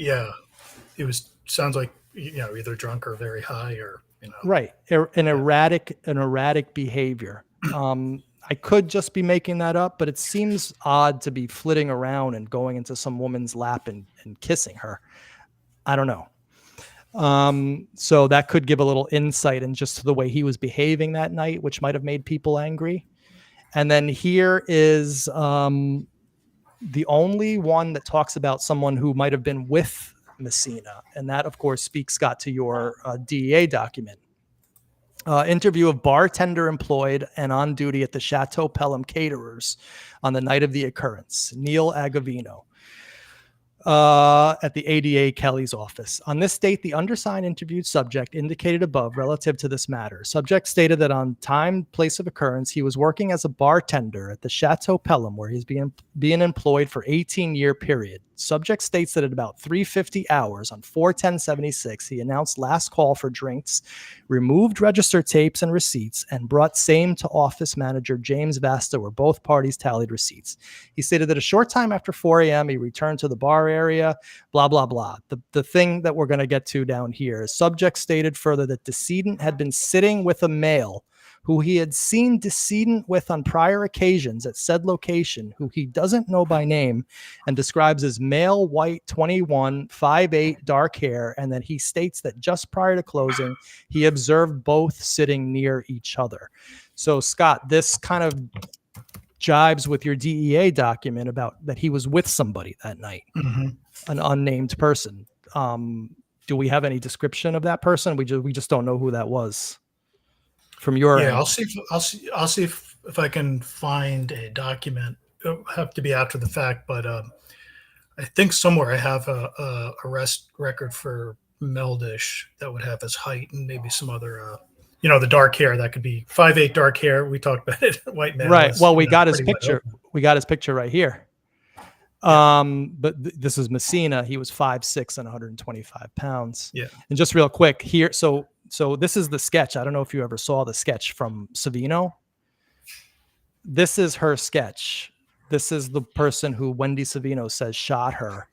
Yeah, it sounds like, either drunk or very high, or right, an erratic behavior. I could just be making that up, but it seems odd to be flitting around and going into some woman's lap and kissing her. I don't know. So that could give a little insight in just to the way he was behaving that night, which might have made people angry. And then here is the only one that talks about someone who might have been with Messina. And that, of course, speaks, Scott, to your DEA document. Interview of bartender employed and on duty at the Chateau Pelham Caterers on the night of the occurrence, Neil Agavino. At the ADA Kelly's office. On this date, the undersigned interviewed subject indicated above relative to this matter. Subject stated that on time, place of occurrence, he was working as a bartender at the Chateau Pelham, where he's being employed for 18-year period. Subject states that at about 3:50 hours on 4/10/76, he announced last call for drinks, removed register tapes and receipts, and brought same to office manager James Vasta, where both parties tallied receipts. He stated that a short time after 4 a.m., he returned to the bar area, blah, blah, blah. The thing that we're going to get to down here is subject stated further that decedent had been sitting with a male who he had seen decedent with on prior occasions at said location, who he doesn't know by name and describes as male, white, 21, 5'8", dark hair, and that he states that just prior to closing, he observed both sitting near each other. So, Scott, this kind of jibes with your DEA document about that he was with somebody that night, an unnamed person. Do we have any description of that person? We just don't know who that was. From your end. I'll see if I can find a document. It'll have to be after the fact, but I think somewhere I have a arrest record for Meldish that would have his height and maybe some other, the dark hair. That could be 5'8" dark hair. We talked about it. White man. Right. Was, well, we got his picture. We got his picture right here. But this is Messina. He was 5'6" and 125 pounds. Yeah. And just real quick here. So this is the sketch. I don't know if you ever saw the sketch from Savino. This is her sketch. This is the person who Wendy Savino says shot her.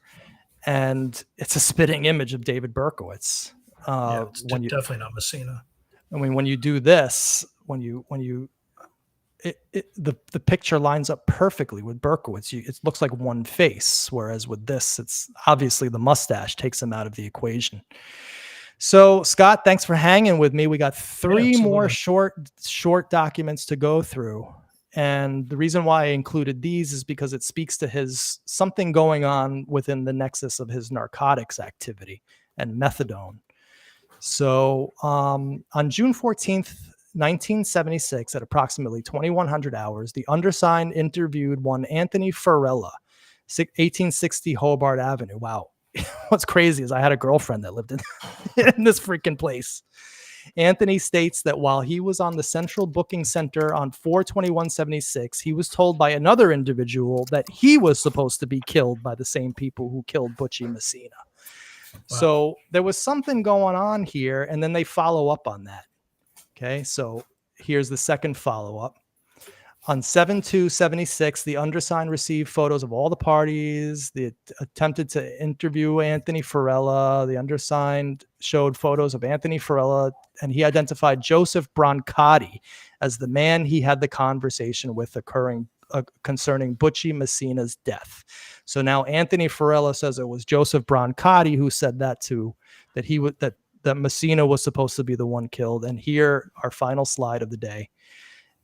And it's a spitting image of David Berkowitz. It's definitely not Messina. I mean, when you do this, the picture lines up perfectly with Berkowitz. It looks like one face, whereas with this, it's obviously the mustache takes him out of the equation. So Scott, thanks for hanging with me. We got three more absolutely. short documents to go through. And the reason why I included these is because it speaks to his something going on within the nexus of his narcotics activity and methadone. So on June 14th, 1976, at approximately 2100 hours, the undersigned interviewed one Anthony Farella, 1860 Hobart Avenue. Wow. What's crazy is I had a girlfriend that lived in this freaking place. Anthony states that while he was on the Central Booking Center on 4/21/76, he was told by another individual that he was supposed to be killed by the same people who killed Butchie Messina. Wow. So there was something going on here, and then they follow up on that. Okay, so here's the second follow-up. On 7/2/76, the undersigned received photos of all the parties. They attempted to interview Anthony Farella. The undersigned showed photos of Anthony Farella, and he identified Joseph Brancotti as the man he had the conversation with concerning Butchie Messina's death. So now Anthony Farella says it was Joseph Brancotti who said that that Messina was supposed to be the one killed. And here, our final slide of the day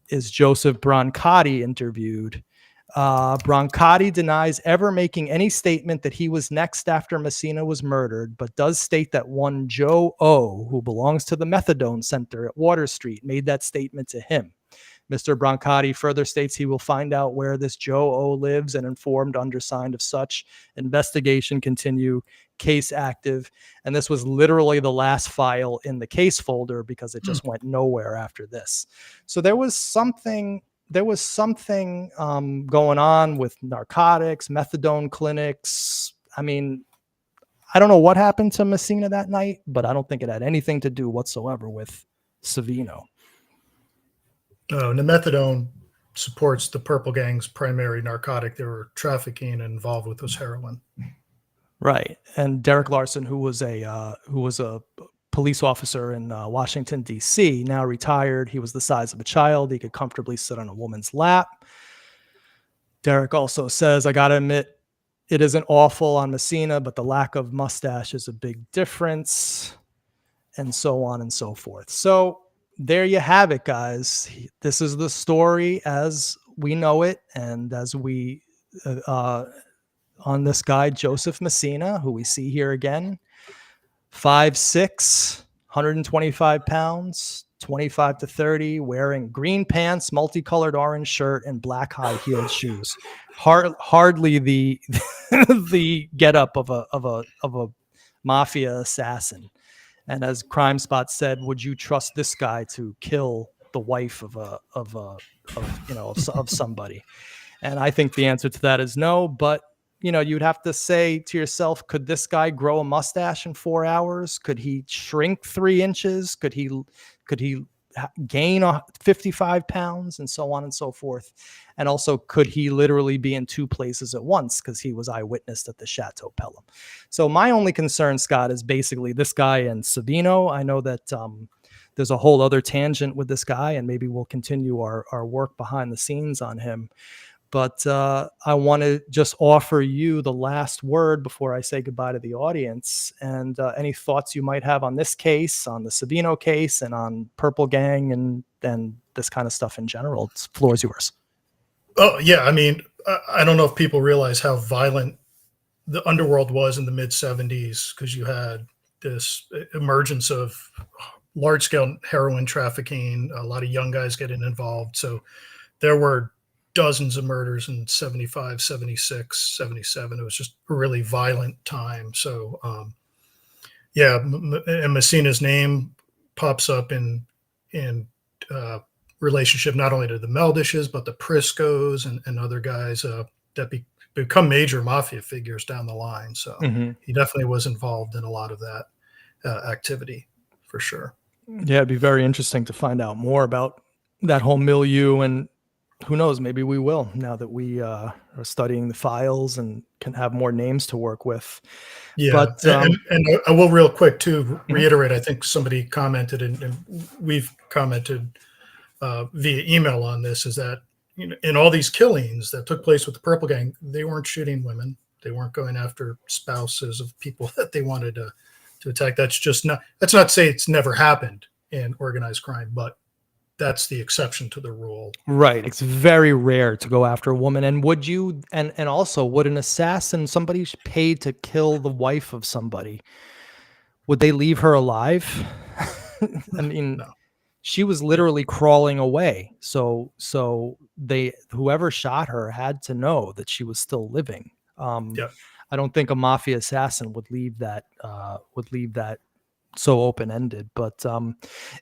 is Joseph Brancotti interviewed. Brancotti denies ever making any statement that he was next after Messina was murdered, but does state that one Joe O, who belongs to the methadone center at Water Street, made that statement to him. Mr. Brancotti further states he will find out where this Joe O lives and informed undersigned of such. Investigation continue, case active. And this was literally the last file in the case folder because it just went nowhere after this. So there was something going on with narcotics, methadone clinics. I mean, I don't know what happened to Messina that night, but I don't think it had anything to do whatsoever with Savino. And the methadone supports the Purple Gang's primary narcotic. They were trafficking and involved with was heroin. Right. And Derek Larson, who was a police officer in Washington, D.C., now retired. He was the size of a child. He could comfortably sit on a woman's lap. Derek also says, I got to admit, it isn't awful on Messina, but the lack of mustache is a big difference, and so on and so forth. So there you have it, guys. This is the story as we know it, and as we on this guy, Joseph Messina, who we see here again, 5'6", 125 pounds, 25 to 30, wearing green pants, multicolored orange shirt, and black high-heeled shoes. Hardly the the getup of a mafia assassin. And as Crime Spot said, would you trust this guy to kill the wife of somebody? And I think the answer to that is no. But you'd have to say to yourself, could this guy grow a mustache in 4 hours? Could he shrink 3 inches? Could he gain 55 pounds, and so on and so forth? And also, could he literally be in 2 places at once because he was eyewitness at the Chateau Pelham? So my only concern, Scott, is basically this guy and Savino. I know that there's a whole other tangent with this guy, and maybe we'll continue our work behind the scenes on him. But I want to just offer you the last word before I say goodbye to the audience, and any thoughts you might have on this case, on the Savino case, and on Purple Gang and this kind of stuff in general. The floor is yours. Oh, yeah. I mean, I don't know if people realize how violent the underworld was in the mid-'70s, because you had this emergence of large-scale heroin trafficking, a lot of young guys getting involved. So there were dozens of murders in 75, 76, 77. It was just a really violent time. So, and Messina's name pops up in relationship not only to the Meldishes, but the Priscos and other guys that become major mafia figures down the line. So he definitely was involved in a lot of that activity, for sure. Yeah, it'd be very interesting to find out more about that whole milieu, and who knows, maybe we will, now that we are studying the files and can have more names to work with. Yeah, but and I will real quick to reiterate, I think somebody commented, and we've commented via email on this, is that in all these killings that took place with the Purple Gang, they weren't shooting women. They weren't going after spouses of people that they wanted to to attack. That's not to say it's never happened in organized crime, but that's the exception to the rule. Right. It's very rare to go after a woman. And would you, and also, would an assassin, somebody paid to kill the wife of somebody, would they leave her alive? I mean, No. she was literally crawling away. So whoever shot her had to know that she was still living. Yeah. I don't think a mafia assassin would leave that so open-ended. But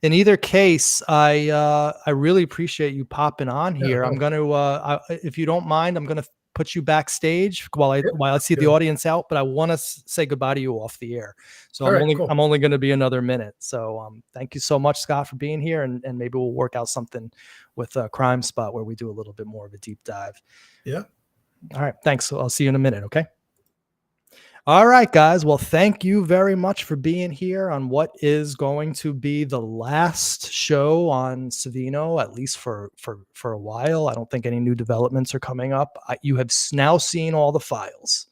in either case, I really appreciate you popping on here. Yeah. I'm going to, if you don't mind, I'm going to put you backstage while I see the Good. audience out, but I want to say goodbye to you off the air. So All right, cool. I'm only going to be another minute. So thank you so much, Scott, for being here, and maybe we'll work out something with Crime Spot where we do a little bit more of a deep dive. Yeah. All right. Thanks. I'll see you in a minute. Okay. All right, guys. Well, thank you very much for being here on what is going to be the last show on Savino, at least for a while. I don't think any new developments are coming up. You have now seen all the files.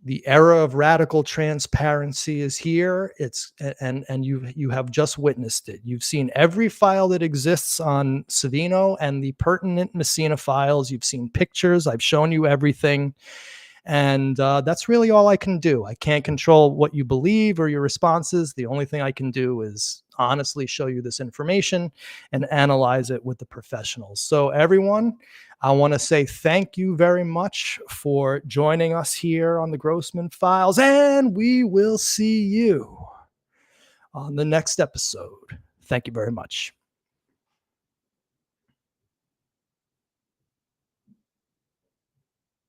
The era of radical transparency is here. And you have just witnessed it. You've seen every file that exists on Savino and the pertinent Messina files. You've seen pictures. I've shown you everything. And that's really all I can do. I can't control what you believe or your responses. The only thing I can do is honestly show you this information and analyze it with the professionals. So everyone, I want to say thank you very much for joining us here on the Grossman Files, and we will see you on the next episode. Thank you very much.